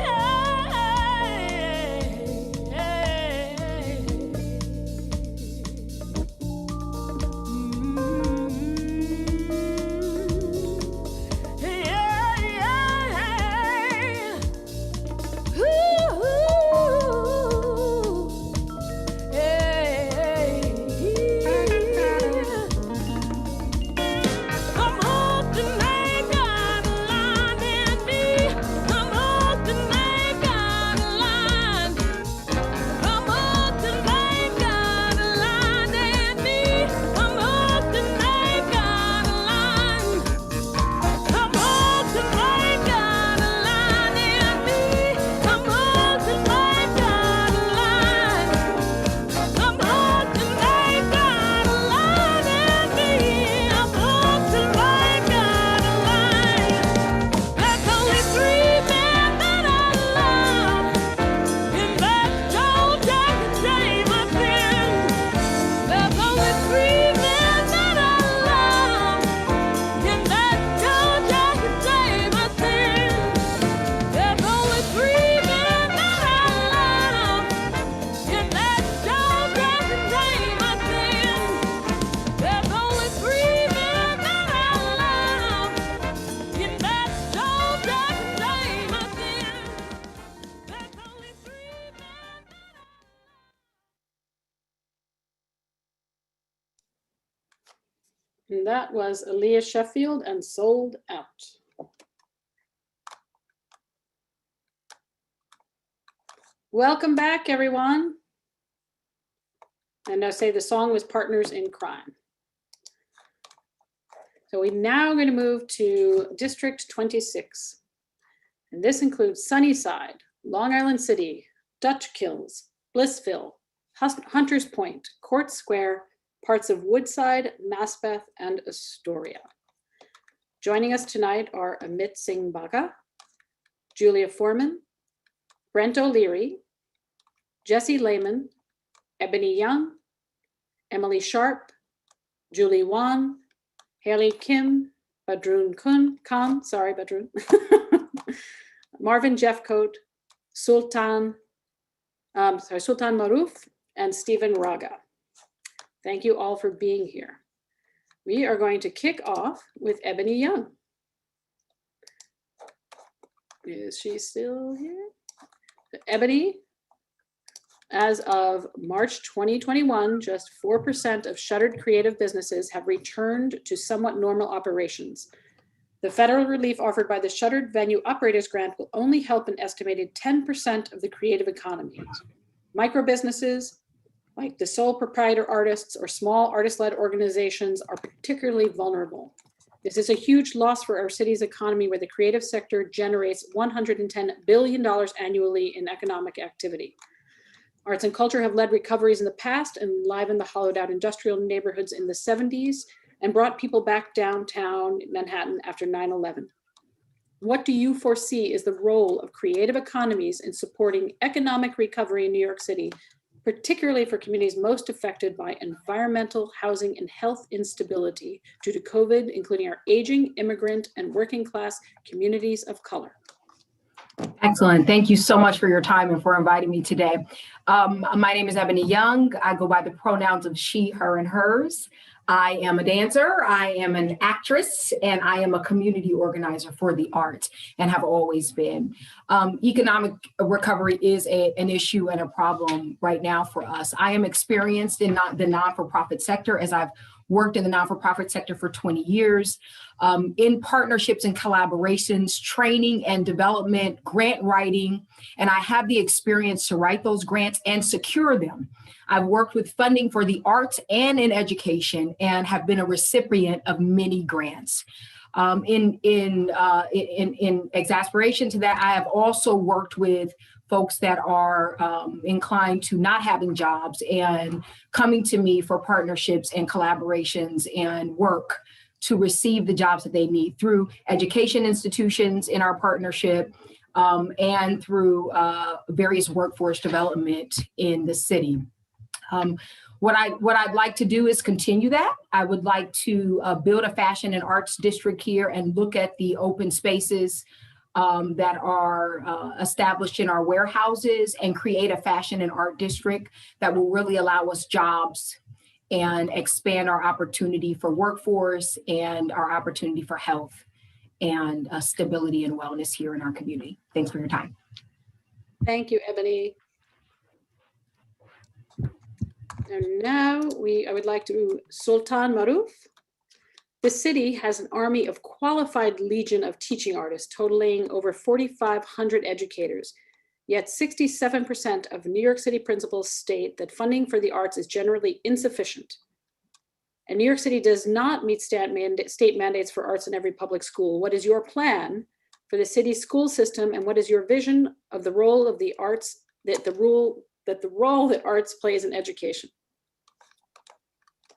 Jameson. There's only three men that I love, and that's Joe, Jack, and And that was Aaliyah Sheffield and Sold Out. Welcome back, everyone. And I say the song was Partners in Crime. So we're now going to move to District 26. And this includes Sunnyside, Long Island City, Dutch Kills, Blissville, Hunters Point, Court Square, parts of Woodside, Maspeth, and Astoria. Joining us tonight are Amit Singh Bagga, Julia Forman, Brent O'Leary, Jesse Laymon, Ebony Young, Emily Sharpe, Julie Wan, Hailie Kim, Badrun Khan, Marvin Jeffcoat, Sultan Maruf, and Stephen Raga. Thank you all for being here. We are going to kick off with Ebony Young. Is she still here? Ebony, as of March 2021, just 4% of shuttered creative businesses have returned to somewhat normal operations. The federal relief offered by the Shuttered Venue Operators Grant will only help an estimated 10% of the creative economy. Micro businesses, like the sole proprietor artists or small artist-led organizations, are particularly vulnerable. This is a huge loss for our city's economy, where the creative sector generates $110 billion annually in economic activity. Arts and culture have led recoveries in the past and enlivened the hollowed out industrial neighborhoods in the 70s and brought people back downtown Manhattan after 9/11. What do you foresee is the role of creative economies in supporting economic recovery in New York City, particularly for communities most affected by environmental, housing, and health instability due to COVID, including our aging, immigrant, and working class communities of color? Excellent. Thank you so much for your time and for inviting me today. My name is Ebony Young. I go by the pronouns of she, her, and hers. I am a dancer, I am an actress, and I am a community organizer for the arts and have always been. Economic recovery is an issue and a problem right now for us. I am experienced in the non-for-profit sector, as I've worked in the non-for-profit sector for 20 years, in partnerships and collaborations, training and development, grant writing, and I have the experience to write those grants and secure them. I've worked with funding for the arts and in education and have been a recipient of many grants. In exasperation to that, I have also worked with folks that are inclined to not having jobs and coming to me for partnerships and collaborations and work to receive the jobs that they need through education institutions in our partnership and through various workforce development in the city. What I'd like to do is continue that. I would like to build a fashion and arts district here and look at the open spaces that are established in our warehouses and create a fashion and art district that will really allow us jobs and expand our opportunity for workforce and our opportunity for health and stability and wellness here in our community. Thanks for your time. Thank you, Ebony. And now I would like to Sultan Maruf. The city has an army of qualified legion of teaching artists totaling over 4,500 educators. Yet 67% of New York City principals state that funding for the arts is generally insufficient. And New York City does not meet state mandates for arts in every public school. What is your plan for the city's school system, and what is your vision of the role of the arts, the role that arts plays in education?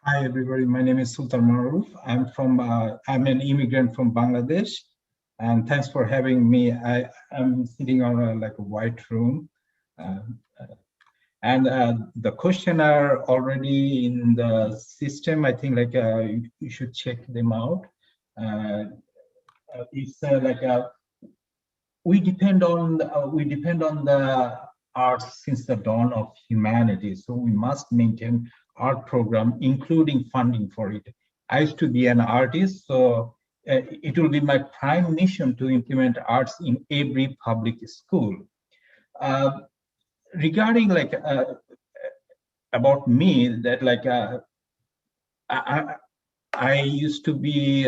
Hi everybody, my name is Sultan Maruf. I'm an immigrant from Bangladesh, and thanks for having me. I'm sitting on a white room, and the questionnaire already in the system. I think you should check them out. It's we depend on the arts since the dawn of humanity, so we must maintain art program, including funding for it. I used to be an artist, so it will be my prime mission to implement arts in every public school. Regarding about me, that I used to be,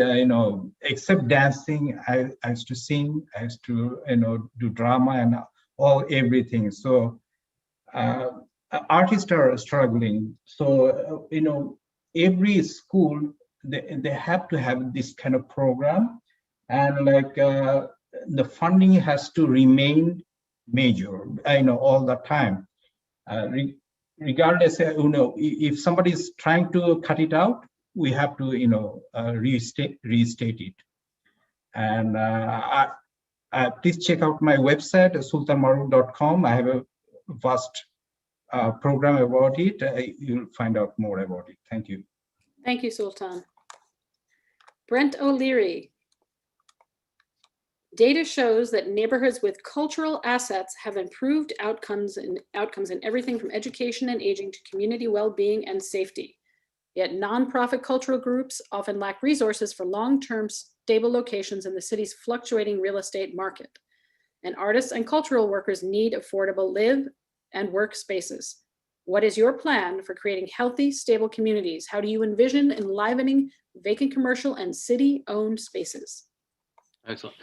except dancing, I used to sing, I used to, do drama and everything. So artists are struggling. So, every school, they have to have this kind of program, and the funding has to remain major, all the time. Regardless, if somebody is trying to cut it out, we have to, restate it. And please check out my website, sultanmaruf.com. I have a vast program about it. You'll find out more about it. Thank you. Thank you, Sultan. Brent O'Leary. Data shows that neighborhoods with cultural assets have improved outcomes in everything from education and aging to community well-being and safety. Yet nonprofit cultural groups often lack resources for long-term stable locations in the city's fluctuating real estate market. And artists and cultural workers need affordable live and work spaces. What is your plan for creating healthy, stable communities? How do you envision enlivening vacant commercial and city-owned spaces? Excellent.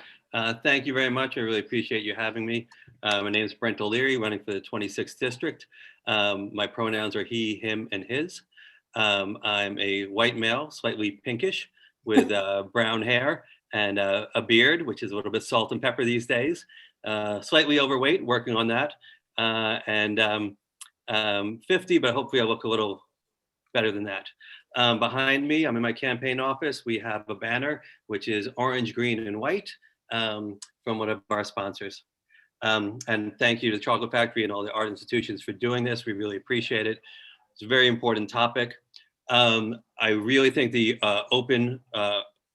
Thank you very much. I really appreciate you having me. My name is Brent O'Leary, running for the 26th District. My pronouns are he, him, and his. I'm a white male, slightly pinkish, with brown hair and a beard, which is a little bit salt and pepper these days. Slightly overweight, working on that. And 50, but hopefully I look a little better than that. Behind me, I'm in my campaign office. We have a banner, which is orange, green, and white from one of our sponsors. And thank you to the Chocolate Factory and all the art institutions for doing this. We really appreciate it. It's a very important topic. I really think the open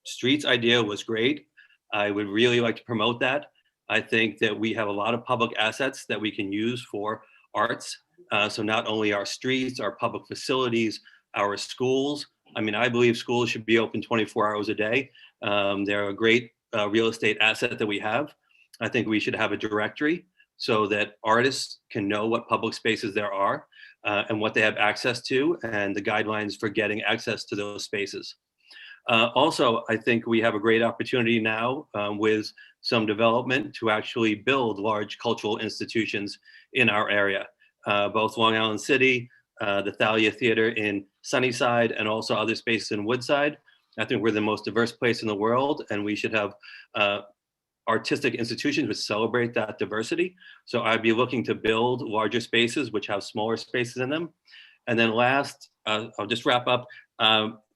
streets idea was great. I would really like to promote that. I think that we have a lot of public assets that we can use for arts. So not only our streets, our public facilities, our schools. I mean, I believe schools should be open 24 hours a day. They're a great real estate asset that we have. I think we should have a directory so that artists can know what public spaces there are and what they have access to and the guidelines for getting access to those spaces. Also, I think we have a great opportunity now with some development to actually build large cultural institutions in our area, both Long Island City, the Thalia Theater in Sunnyside, and also other spaces in Woodside. I think we're the most diverse place in the world, and we should have artistic institutions which celebrate that diversity. So I'd be looking to build larger spaces which have smaller spaces in them. And then last, I'll just wrap up.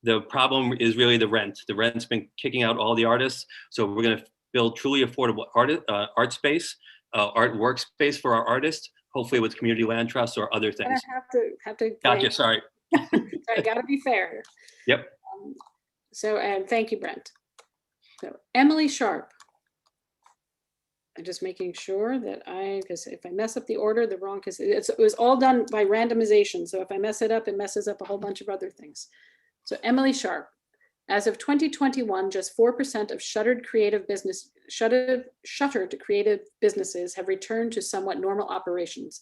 The problem is really the rent. The rent's been kicking out all the artists. So we're gonna build truly affordable art space, art workspace for our artists, hopefully with community land trusts or other things. Have to. Gotcha, sorry. I gotta be fair. Yep. And thank you, Brent. So Emily Sharpe. I'm just making sure that because if I mess up the order, because it was all done by randomization. So if I mess it up, it messes up a whole bunch of other things. So Emily Sharpe, as of 2021, just 4% of shuttered creative businesses have returned to somewhat normal operations.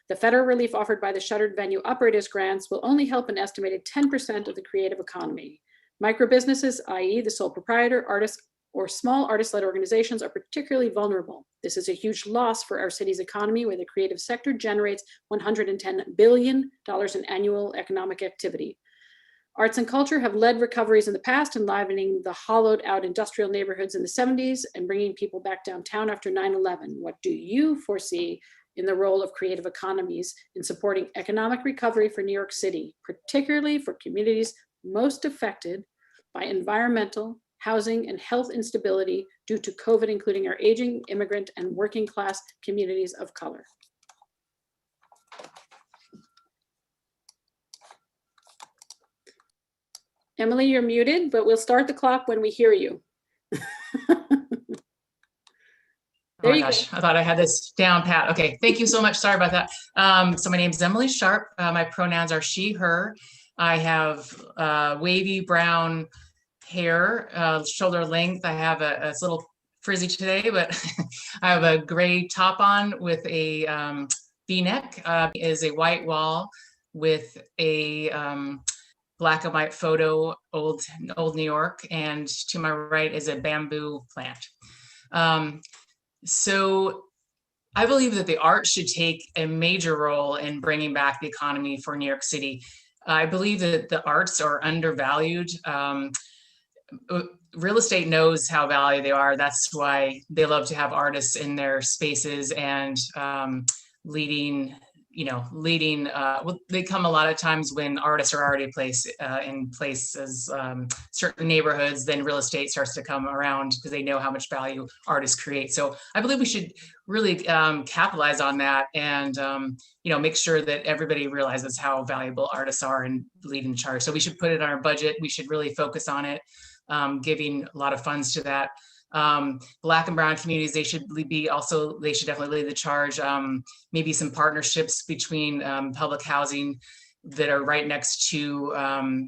The federal relief offered by the Shuttered Venue Operators Grants will only help an estimated 10% of the creative economy. Micro businesses, i.e. the sole proprietor, artists, or small artist-led organizations are particularly vulnerable. This is a huge loss for our city's economy, where the creative sector generates $110 billion in annual economic activity. Arts and culture have led recoveries in the past, enlivening the hollowed out industrial neighborhoods in the 70s and bringing people back downtown after 9/11. What do you foresee in the role of creative economies in supporting economic recovery for New York City, particularly for communities most affected by environmental, housing, and health instability due to COVID, including our aging, immigrant, and working class communities of color? Emily, you're muted, but we'll start the clock when we hear you. Oh my gosh, I thought I had this down pat. Okay, thank you so much. Sorry about that. So my name is Emily Sharpe. My pronouns are she, her. I have wavy brown hair, shoulder length. I have it's a little frizzy today, but I have a gray top on with a V-neck. Is a white wall with a black and white photo, old New York, and to my right is a bamboo plant. So I believe that the arts should take a major role in bringing back the economy for New York City. I believe that the arts are undervalued. Real estate knows how valued they are. That's why they love to have artists in their spaces and leading. Well, they come a lot of times when artists are already placed in places, certain neighborhoods, then real estate starts to come around because they know how much value artists create. So I believe we should really capitalize on that and, make sure that everybody realizes how valuable artists are and lead in charge. So we should put it on our budget. We should really focus on it, giving a lot of funds to that. Black and brown communities, they should definitely lead the charge. Maybe some partnerships between public housing that are right next to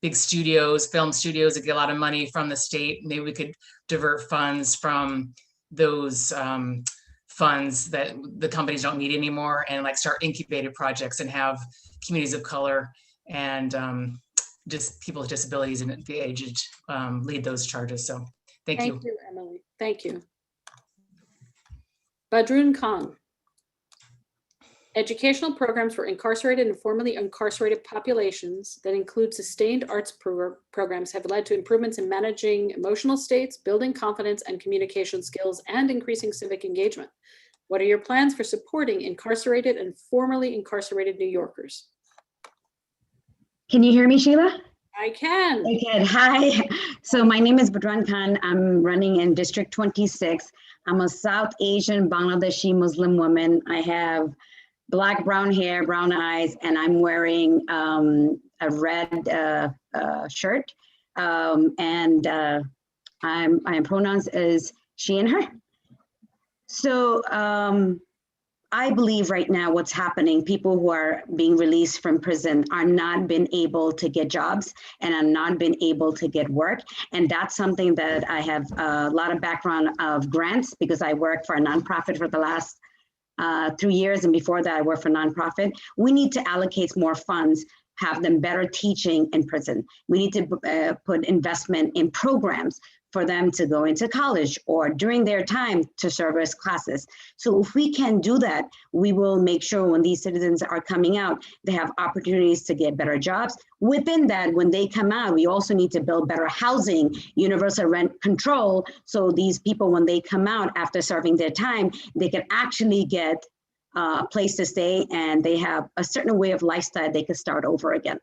big studios, film studios that get a lot of money from the state. Maybe we could divert funds from those funds that the companies don't need anymore and like start incubated projects and have communities of color and just people with disabilities and the aged lead those charges. So Thank you. Thank you, Emily. Thank you. Badrun Khan. Educational programs for incarcerated and formerly incarcerated populations that include sustained arts programs have led to improvements in managing emotional states, building confidence and communication skills, and increasing civic engagement. What are your plans for supporting incarcerated and formerly incarcerated New Yorkers? Can you hear me, Sheila? I can. Okay, hi. So my name is Badran Khan. I'm running in District 26. I'm a South Asian Bangladeshi Muslim woman. I have black, brown hair, brown eyes, and I'm wearing a red shirt. My pronouns is she and her. So I believe right now what's happening, people who are being released from prison are not been able to get jobs and are not been able to get work. And that's something that I have a lot of background of grants because I worked for a nonprofit for the last 3 years. And before that, I worked for nonprofit. We need to allocate more funds, have them better teaching in prison. We need to put investment in programs for them to go into college or during their time to service classes. So if we can do that, we will make sure when these citizens are coming out, they have opportunities to get better jobs. Within that, when they come out, we also need to build better housing, universal rent control. So these people, when they come out after serving their time, they can actually get a place to stay and they have a certain way of lifestyle they can start over again.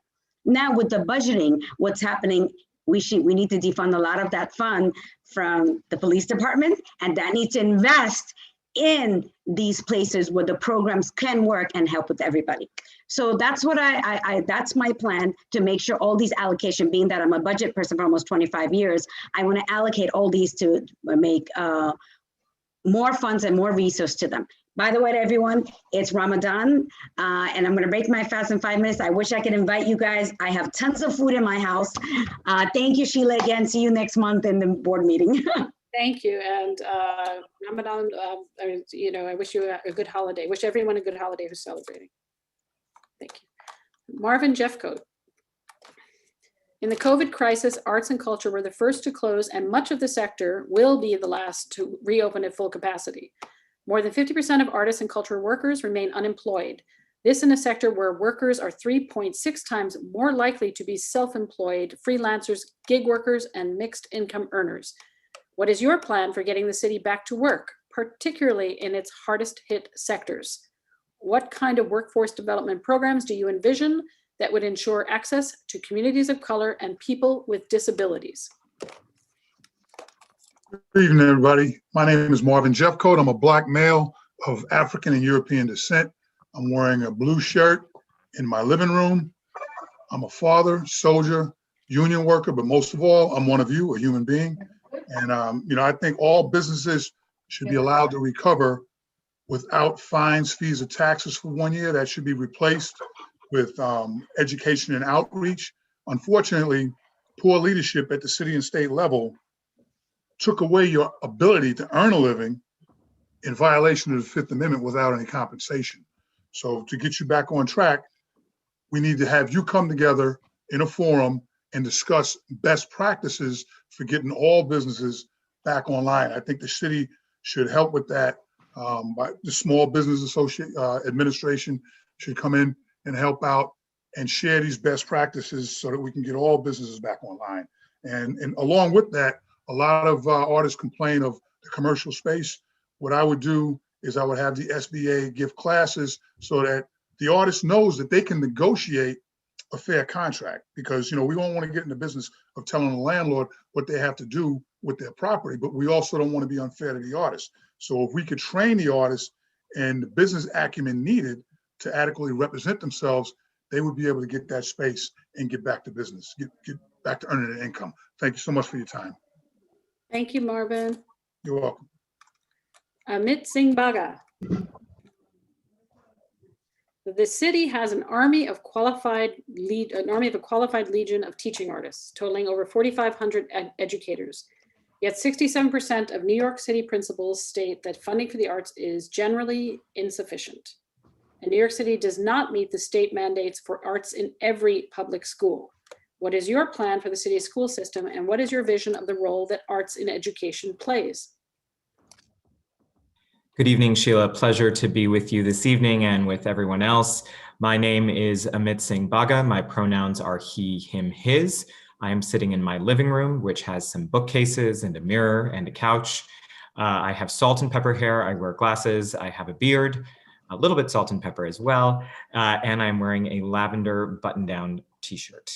Now with the budgeting, what's happening, we need to defund a lot of that fund from the police department, and that needs to invest in these places where the programs can work and help with everybody. So that's what that's my plan, to make sure all these allocation, being that I'm a budget person for almost 25 years, I want to allocate all these to make more funds and more resources to them. By the way, everyone, it's Ramadan, and I'm going to break my fast in 5 minutes. I wish I could invite you guys. I have tons of food in my house. Thank you, Sheila, again. See you next month in the board meeting. Thank you. And Ramadan, I wish you a good holiday. Wish everyone a good holiday who's celebrating. Thank you. Marvin Jeffcoat. In the COVID crisis, arts and culture were the first to close, and much of the sector will be the last to reopen at full capacity. More than 50% of artists and cultural workers remain unemployed. This in a sector where workers are 3.6 times more likely to be self-employed, freelancers, gig workers, and mixed income earners. What is your plan for getting the city back to work, particularly in its hardest hit sectors? What kind of workforce development programs do you envision that would ensure access to communities of color and people with disabilities? Good evening, everybody. My name is Marvin Jeffcoat. I'm a Black male of African and European descent. I'm wearing a blue shirt in my living room. I'm a father, soldier, union worker, but most of all, I'm one of you, a human being. And I think all businesses should be allowed to recover without fines, fees, or taxes for 1 year. That should be replaced with education and outreach. Unfortunately, poor leadership at the city and state level took away your ability to earn a living in violation of the Fifth Amendment without any compensation. So to get you back on track, we need to have you come together in a forum and discuss best practices for getting all businesses back online. I think the city should help with that By the Small Business Administration should come in and help out and share these best practices so that we can get all businesses back online. And along with that, a lot of artists complain of the commercial space. What I would do is I would have the SBA give classes so that the artist knows that they can negotiate a fair contract, because we don't want to get in the business of telling the landlord what they have to do with their property, but we also don't want to be unfair to the artist. So if we could train the artists and the business acumen needed to adequately represent themselves, they would be able to get that space and get back to business, get back to earning an income. Thank you so much for your time. Thank you, Marvin. You're welcome. Amit Singh Bagga. The city has an army of a qualified legion of teaching artists, totaling over 4,500 educators. Yet 67% of New York City principals state that funding for the arts is generally insufficient. And New York City does not meet the state mandates for arts in every public school. What is your plan for the city's school system, and what is your vision of the role that arts in education plays? Good evening, Sheila. Pleasure to be with you this evening and with everyone else. My name is Amit Singh Bagga. My pronouns are he, him, his. I am sitting in my living room, which has some bookcases and a mirror and a couch. I have salt and pepper hair. I wear glasses. I have a beard, a little bit salt and pepper as well. And I'm wearing a lavender button-down shirt.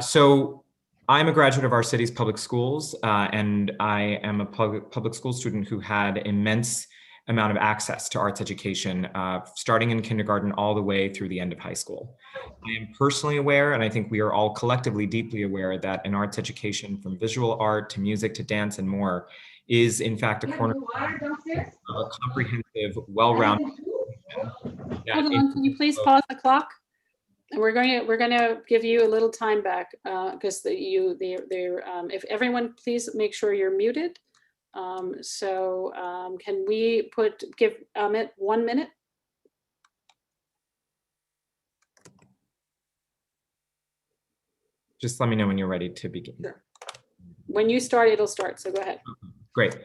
So I'm a graduate of our city's public schools, and I am a public school student who had immense amount of access to arts education, starting in kindergarten all the way through the end of high school. I am personally aware, and I think we are all collectively deeply aware, that an arts education from visual art to music to dance and more is in fact a cornerstone of a comprehensive, well-rounded. Hold on, can you please pause the clock? And we're going to give you a little time back because if everyone please make sure you're muted. Can we give Amit 1 minute? Just let me know when you're ready to begin. Sure. When you start, it'll start. So go ahead. Great.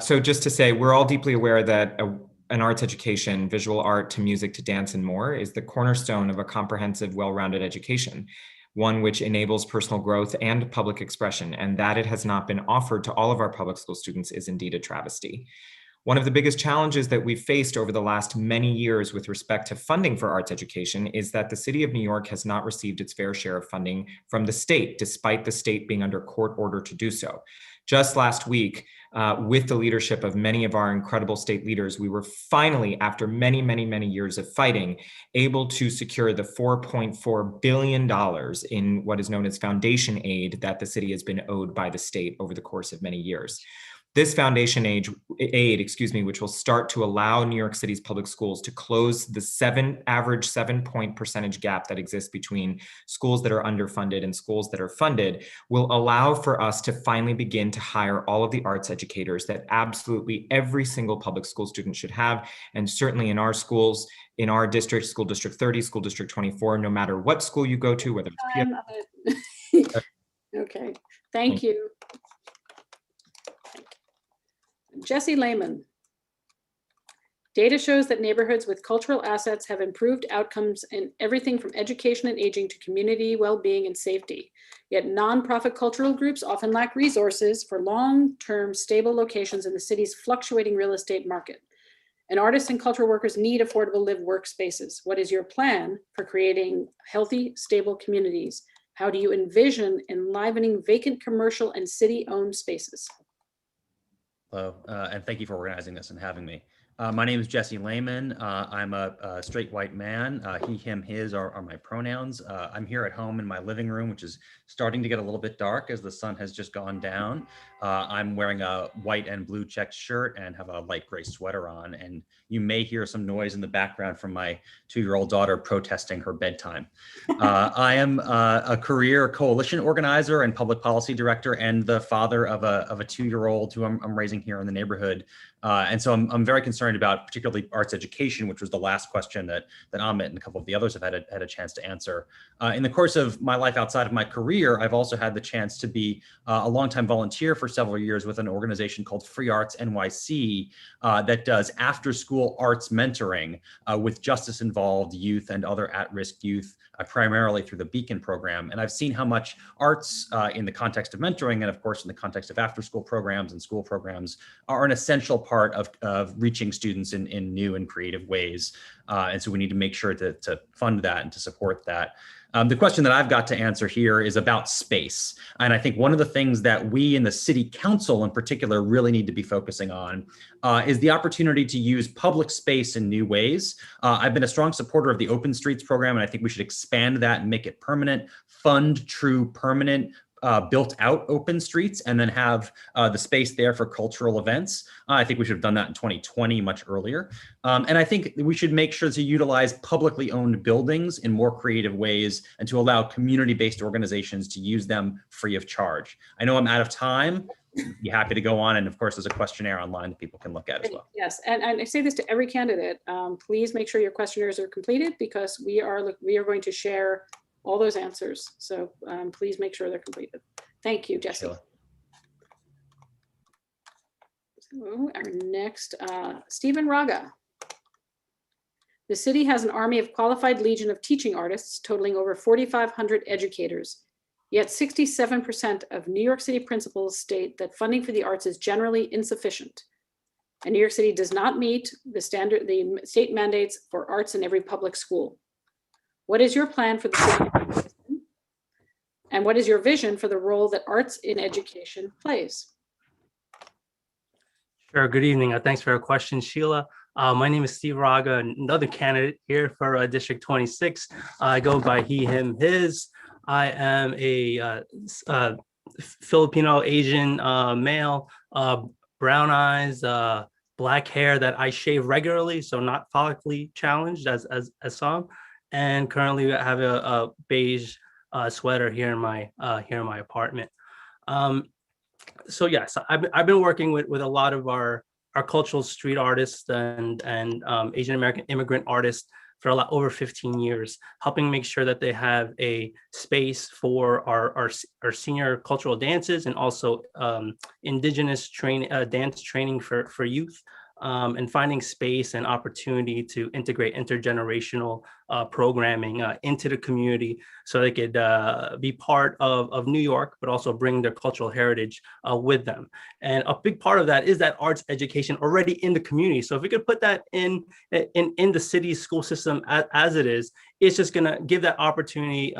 So just to say, we're all deeply aware that an arts education, visual art to music to dance and more, is the cornerstone of a comprehensive, well-rounded education, one which enables personal growth and public expression, and that it has not been offered to all of our public school students is indeed a travesty. One of the biggest challenges that we've faced over the last many years with respect to funding for arts education is that the city of New York has not received its fair share of funding from the state, despite the state being under court order to do so. Just last week, with the leadership of many of our incredible state leaders, we were finally, after many, many, many years of fighting, able to secure the $4.4 billion in what is known as foundation aid that the city has been owed by the state over the course of many years. This foundation aid, which will start to allow New York City's public schools to close the average 7-point percentage gap that exists between schools that are underfunded and schools that are funded, will allow for us to finally begin to hire all of the arts educators that absolutely every single public school student should have. And certainly in our schools, in our district, School District 30, School District 24, no matter what school you go to, whether it's Okay, thank you. Jesse Laymon. Data shows that neighborhoods with cultural assets have improved outcomes in everything from education and aging to community well-being and safety. Yet nonprofit cultural groups often lack resources for long-term stable locations in the city's fluctuating real estate market. And artists and cultural workers need affordable live workspaces. What is your plan for creating healthy, stable communities? How do you envision enlivening vacant commercial and city-owned spaces? Hello, and thank you for organizing this and having me. My name is Jesse Laymon. I'm a straight white man. He, him, his are my pronouns. I'm here at home in my living room, which is starting to get a little bit dark as the sun has just gone down. I'm wearing a white and blue checked shirt and have a light gray sweater on. And you may hear some noise in the background from my 2-year-old daughter protesting her bedtime. I am a career coalition organizer and public policy director and the father of a 2-year-old who I'm raising here in the neighborhood, And so I'm very concerned about particularly arts education, which was the last question that Amit and a couple of the others have had a chance to answer. In the course of my life outside of my career, I've also had the chance to be a longtime volunteer for several years with an organization called Free Arts NYC that does after-school arts mentoring with justice-involved youth and other at-risk youth, primarily through the Beacon program. And I've seen how much arts in the context of mentoring and of course in the context of after-school programs and school programs are an essential part of reaching students in new and creative ways. And so we need to make sure to fund that and to support that. The question that I've got to answer here is about space. And I think one of the things that we in the city council in particular really need to be focusing on is the opportunity to use public space in new ways. I've been a strong supporter of the Open Streets program, and I think we should expand that and make it permanent, fund true permanent built out open streets, and then have the space there for cultural events. I think we should have done that in 2020, much earlier. And I think we should make sure to utilize publicly owned buildings in more creative ways and to allow community-based organizations to use them free of charge. I know I'm out of time. Be happy to go on. And of course, there's a questionnaire online that people can look at as well. Yes, and I say this to every candidate, please make sure your questionnaires are completed because we are going to share all those answers. So please make sure they're completed. Thank you, Jesse. Sheila. So our next, Stephen Raga. The city has an army of qualified legion of teaching artists totaling over 4,500 educators. Yet 67% of New York City principals state that funding for the arts is generally insufficient. And New York City does not meet the state mandates for arts in every public school. What is your plan for the city? And what is your vision for the role that arts in education plays? Sure. Good evening. Thanks for your question, Sheila. My name is Steve Raga, another candidate here for District 26. I go by he, him, his. I am a Filipino Asian male, brown eyes, black hair that I shave regularly, so not follically challenged as some. And currently I have a beige sweater here in my apartment. So yes, I've been working with a lot of our cultural street artists and Asian American immigrant artists for over 15 years, helping make sure that they have a space for our senior cultural dances and also indigenous dance training for youth. And finding space and opportunity to integrate intergenerational programming into the community so they could be part of New York, but also bring their cultural heritage with them. And a big part of that is that arts education already in the community. So if we could put that in the city's school system as it is, it's just gonna give that opportunity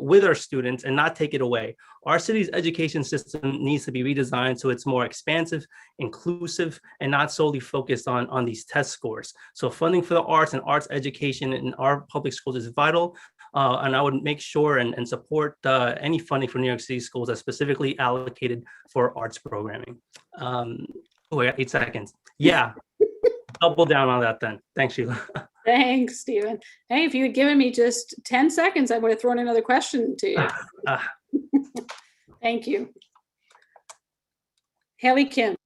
with our students and not take it away. Our city's education system needs to be redesigned so it's more expansive, inclusive, and not solely focused on these test scores. So funding for the arts and arts education in our public schools is vital. And I would make sure and support any funding for New York City schools that's specifically allocated for arts programming. Oh, I got 8 seconds. Yeah, double down on that then. Thanks, Sheila. Thanks, Stephen. Hey, if you had given me just 10 seconds, I would have thrown another question to you. Thank you. Hailie Kim.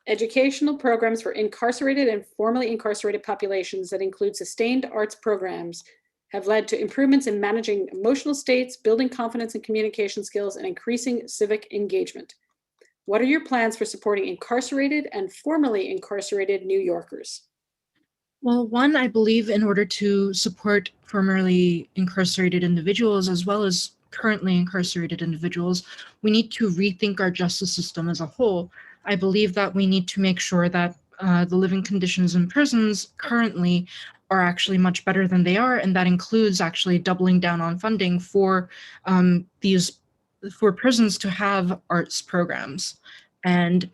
Educational programs for incarcerated and formerly incarcerated populations that include sustained arts programs have led to improvements in managing emotional states, building confidence and communication skills, and increasing civic engagement. What are your plans for supporting incarcerated and formerly incarcerated New Yorkers? Well, one, I believe in order to support formerly incarcerated individuals as well as currently incarcerated individuals, we need to rethink our justice system as a whole. I believe that we need to make sure that the living conditions in prisons currently are actually much better than they are, and that includes actually doubling down on funding for prisons to have arts programs. And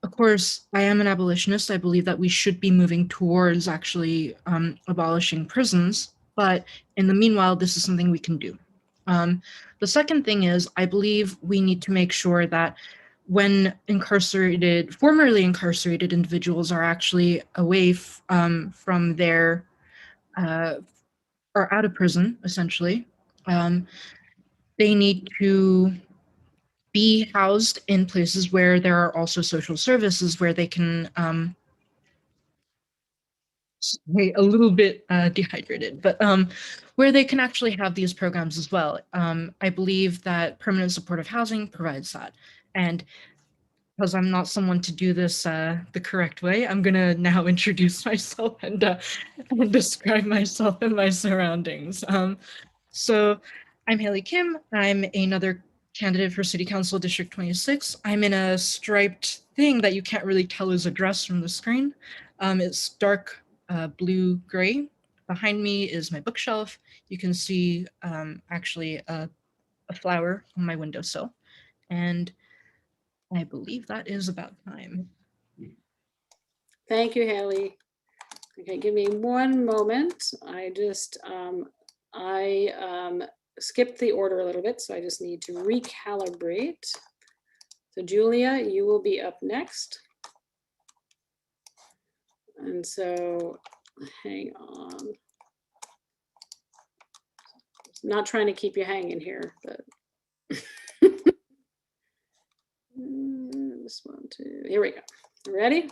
of course, I am an abolitionist. I believe that we should be moving towards actually abolishing prisons, but in the meanwhile, this is something we can do. The second thing is, I believe we need to make sure that when formerly incarcerated individuals are actually away from their, or out of prison, essentially, they need to be housed in places where there are also social services where they can, sorry, a little bit dehydrated, but where they can actually have these programs as well. I believe that permanent supportive housing provides that. And because I'm not someone to do this the correct way, I'm gonna now introduce myself and describe myself and my surroundings. So I'm Hailie Kim. I'm another candidate for City Council District 26. I'm in a striped thing that you can't really tell is a dress from the screen. It's dark blue-gray. Behind me is my bookshelf. You can see actually a flower on my windowsill. And I believe that is about time. Thank you, Hailie. Okay, give me one moment. I just, skipped the order a little bit, so I just need to recalibrate. So Julia, you will be up next. And so, hang on. Not trying to keep you hanging here, but. This one, two, here we go. Ready?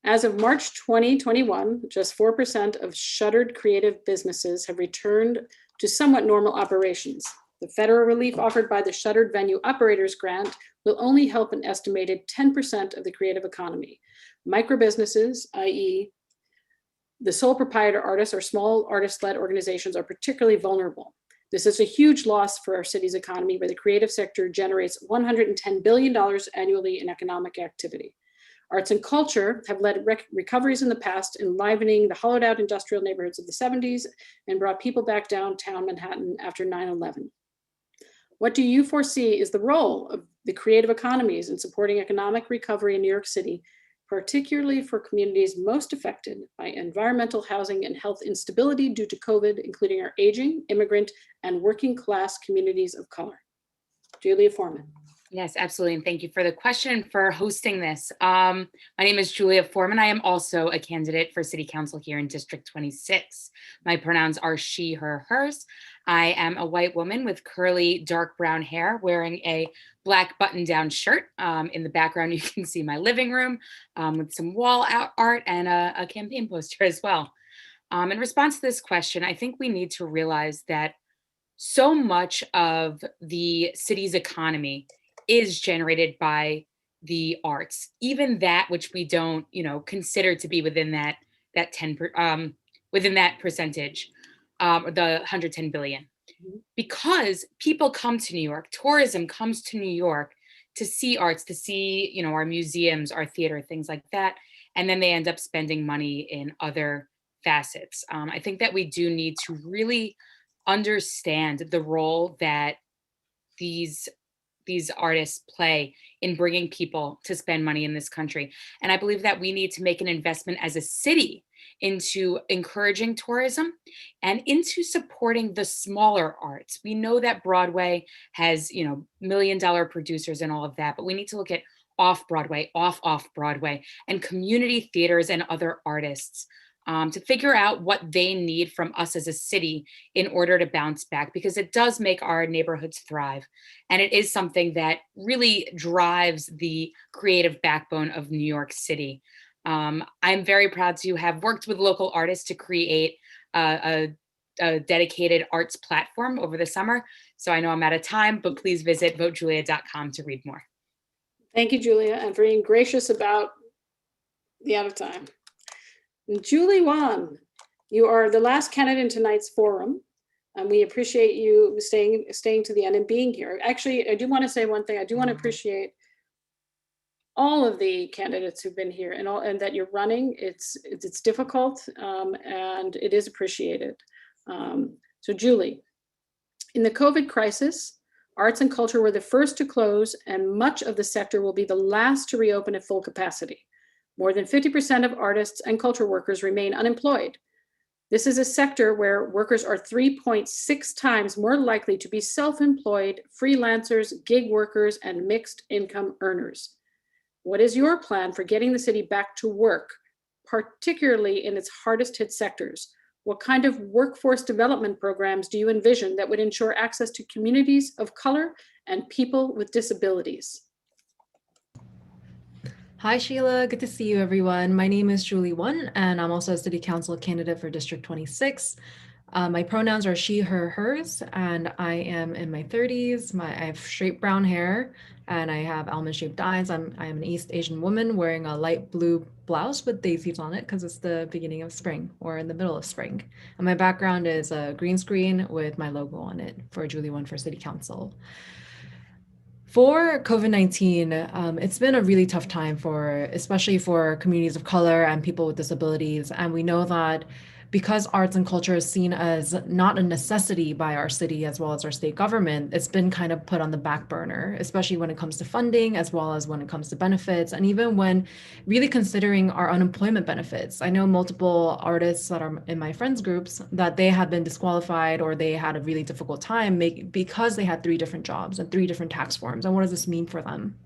As of March 2021, just 4% of shuttered creative businesses have returned to somewhat normal operations. The federal relief offered by the Shuttered Venue Operators Grant will only help an estimated 10% of the creative economy. Micro businesses, i.e. the sole proprietor artists or small artist-led organizations, are particularly vulnerable. This is a huge loss for our city's economy, where the creative sector generates $110 billion annually in economic activity. Arts and culture have led recoveries in the past, enlivening the hollowed out industrial neighborhoods of the 70s and brought people back downtown Manhattan after 9/11. What do you foresee is the role of the creative economies in supporting economic recovery in New York City, particularly for communities most affected by environmental, housing, and health instability due to COVID, including our aging, immigrant, and working class communities of color? Julia Forman. Yes, absolutely. And thank you for the question and for hosting this. My name is Julia Forman. I am also a candidate for City Council here in District 26. My pronouns are she, her, hers. I am a white woman with curly dark brown hair wearing a black button-down shirt. In the background, you can see my living room with some wall art and a campaign poster as well. In response to this question, I think we need to realize that so much of the city's economy is generated by the arts, even that which we don't, consider to be within that 10 within that percentage, the 110 billion. Because people come to New York, tourism comes to New York to see arts, to see, our museums, our theater, things like that, and then they end up spending money in other facets. I think that we do need to really understand the role that these artists play in bringing people to spend money in this country. And I believe that we need to make an investment as a city into encouraging tourism and into supporting the smaller arts. We know that Broadway has, $1 million producers and all of that, but we need to look at off Broadway, off Broadway, and community theaters and other artists to figure out what they need from us as a city in order to bounce back, because it does make our neighborhoods thrive. And it is something that really drives the creative backbone of New York City. I'm very proud to have worked with local artists to create a dedicated arts platform over the summer. So I know I'm out of time, but please visit votejulia.com to read more. Thank you, Julia, and for being gracious about the out of time. Julie Wan, you are the last candidate in tonight's forum, and we appreciate you staying to the end and being here. Actually, I do want to say one thing. I do want to appreciate all of the candidates who've been here and that you're running. It's difficult and it is appreciated. So Julie, in the COVID crisis, arts and culture were the first to close, and much of the sector will be the last to reopen at full capacity. More than 50% of artists and culture workers remain unemployed. This is a sector where workers are 3.6 times more likely to be self-employed, freelancers, gig workers, and mixed income earners. What is your plan for getting the city back to work, particularly in its hardest hit sectors? What kind of workforce development programs do you envision that would ensure access to communities of color and people with disabilities? Hi, Sheila. Good to see you, everyone. My name is Julie Won, and I'm also a city council candidate for District 26. My pronouns are she, her, hers, and I am in my 30s. I have straight brown hair, and I have almond-shaped eyes. I am an East Asian woman wearing a light blue blouse with daisies on it because it's the beginning of spring or in the middle of spring. And my background is a green screen with my logo on it for Julie Won for City Council. For COVID-19, it's been a really tough time especially for communities of color and people with disabilities. And we know that because arts and culture is seen as not a necessity by our city as well as our state government, it's been kind of put on the back burner, especially when it comes to funding, as well as when it comes to benefits, and even when really considering our unemployment benefits. I know multiple artists that are in my friends groups that they had been disqualified or they had a really difficult time because they had 3 different jobs and 3 different tax forms. And what does this mean for them?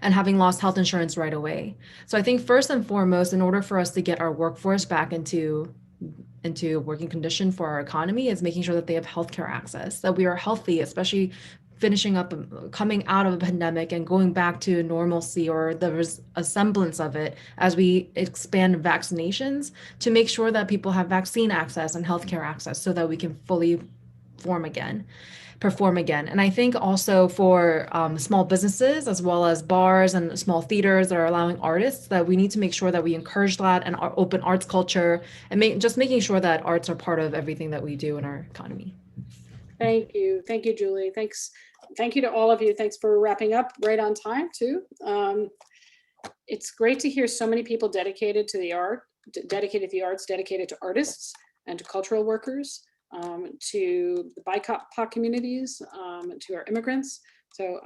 And having lost health insurance right away. So I think first and foremost, in order for us to get our workforce back into a working condition for our economy is making sure that they have healthcare access, that we are healthy, especially finishing up, coming out of a pandemic and going back to normalcy, or there's a semblance of it as we expand vaccinations to make sure that people have vaccine access and healthcare access so that we can fully perform again. And I think also for small businesses as well as bars and small theaters that are allowing artists, that we need to make sure that we encourage that and our open arts culture and making sure that arts are part of everything that we do in our economy. Thank you, Julie. Thanks. Thank you to all of you. Thanks for wrapping up right on time too. It's great to hear so many people dedicated to the arts, dedicated to artists and to cultural workers. To the BIPOC communities, to our immigrants. So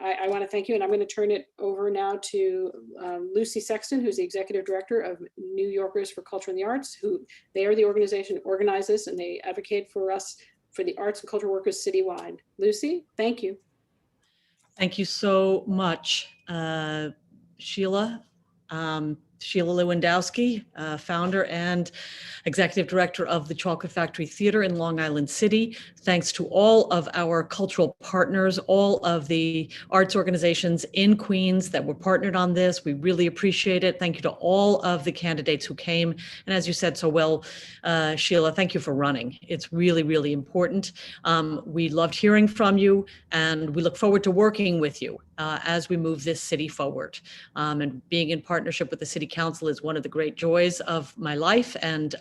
I want to thank you, and I'm going to turn it over now to Lucy Sexton, who's the Executive Director of New Yorkers for Culture and the Arts, they are the organization that organizes and they advocate for us, for the arts and culture workers citywide. Lucy, thank you. Thank you so much, Sheila. Sheila Lewandowski, founder and executive director of the Chocolate Factory Theater in Long Island City. Thanks to all of our cultural partners, all of the arts organizations in Queens that were partnered on this. We really appreciate it. Thank you to all of the candidates who came. And as you said so well, Sheila, thank you for running. It's really, really important. We loved hearing from you, and we look forward to working with you as we move this city forward. And being in partnership with the City Council is one of the great joys of my life, and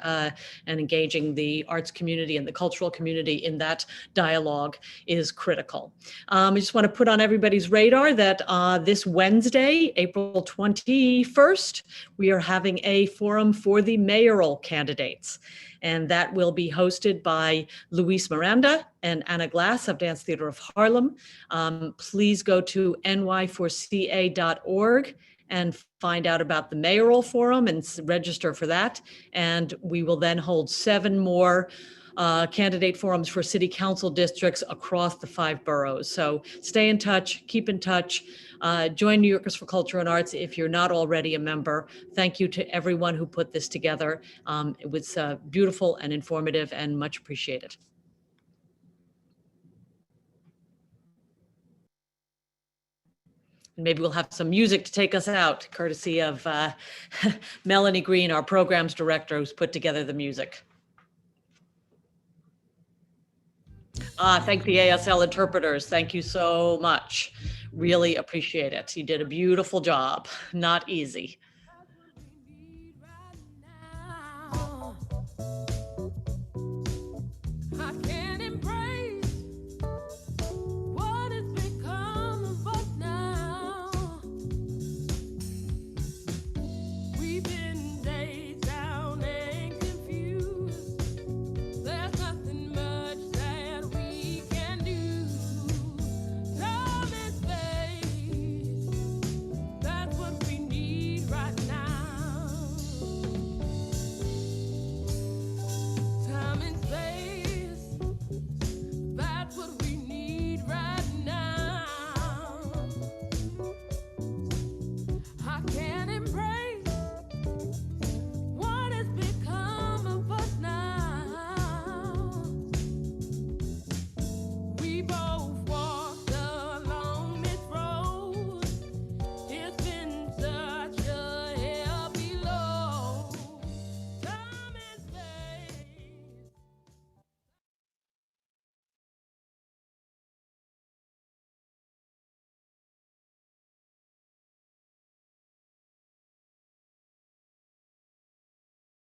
engaging the arts community and the cultural community in that dialogue is critical. I just want to put on everybody's radar that this Wednesday, April 21st, we are having a forum for the mayoral candidates. And that will be hosted by Luis Miranda and Anna Glass of Dance Theater of Harlem. Please go to ny4ca.org and find out about the mayoral forum and register for that. And we will then hold 7 more candidate forums for city council districts across the 5 boroughs. So stay in touch, keep in touch, join New Yorkers for Culture and Arts if you're not already a member. Thank you to everyone who put this together. It was beautiful and informative and much appreciated. And maybe we'll have some music to take us out, courtesy of Melanie Green, our programs director, who's put together the music. Thank the ASL interpreters. Thank you so much. Really appreciate it. You did a beautiful job. Not easy.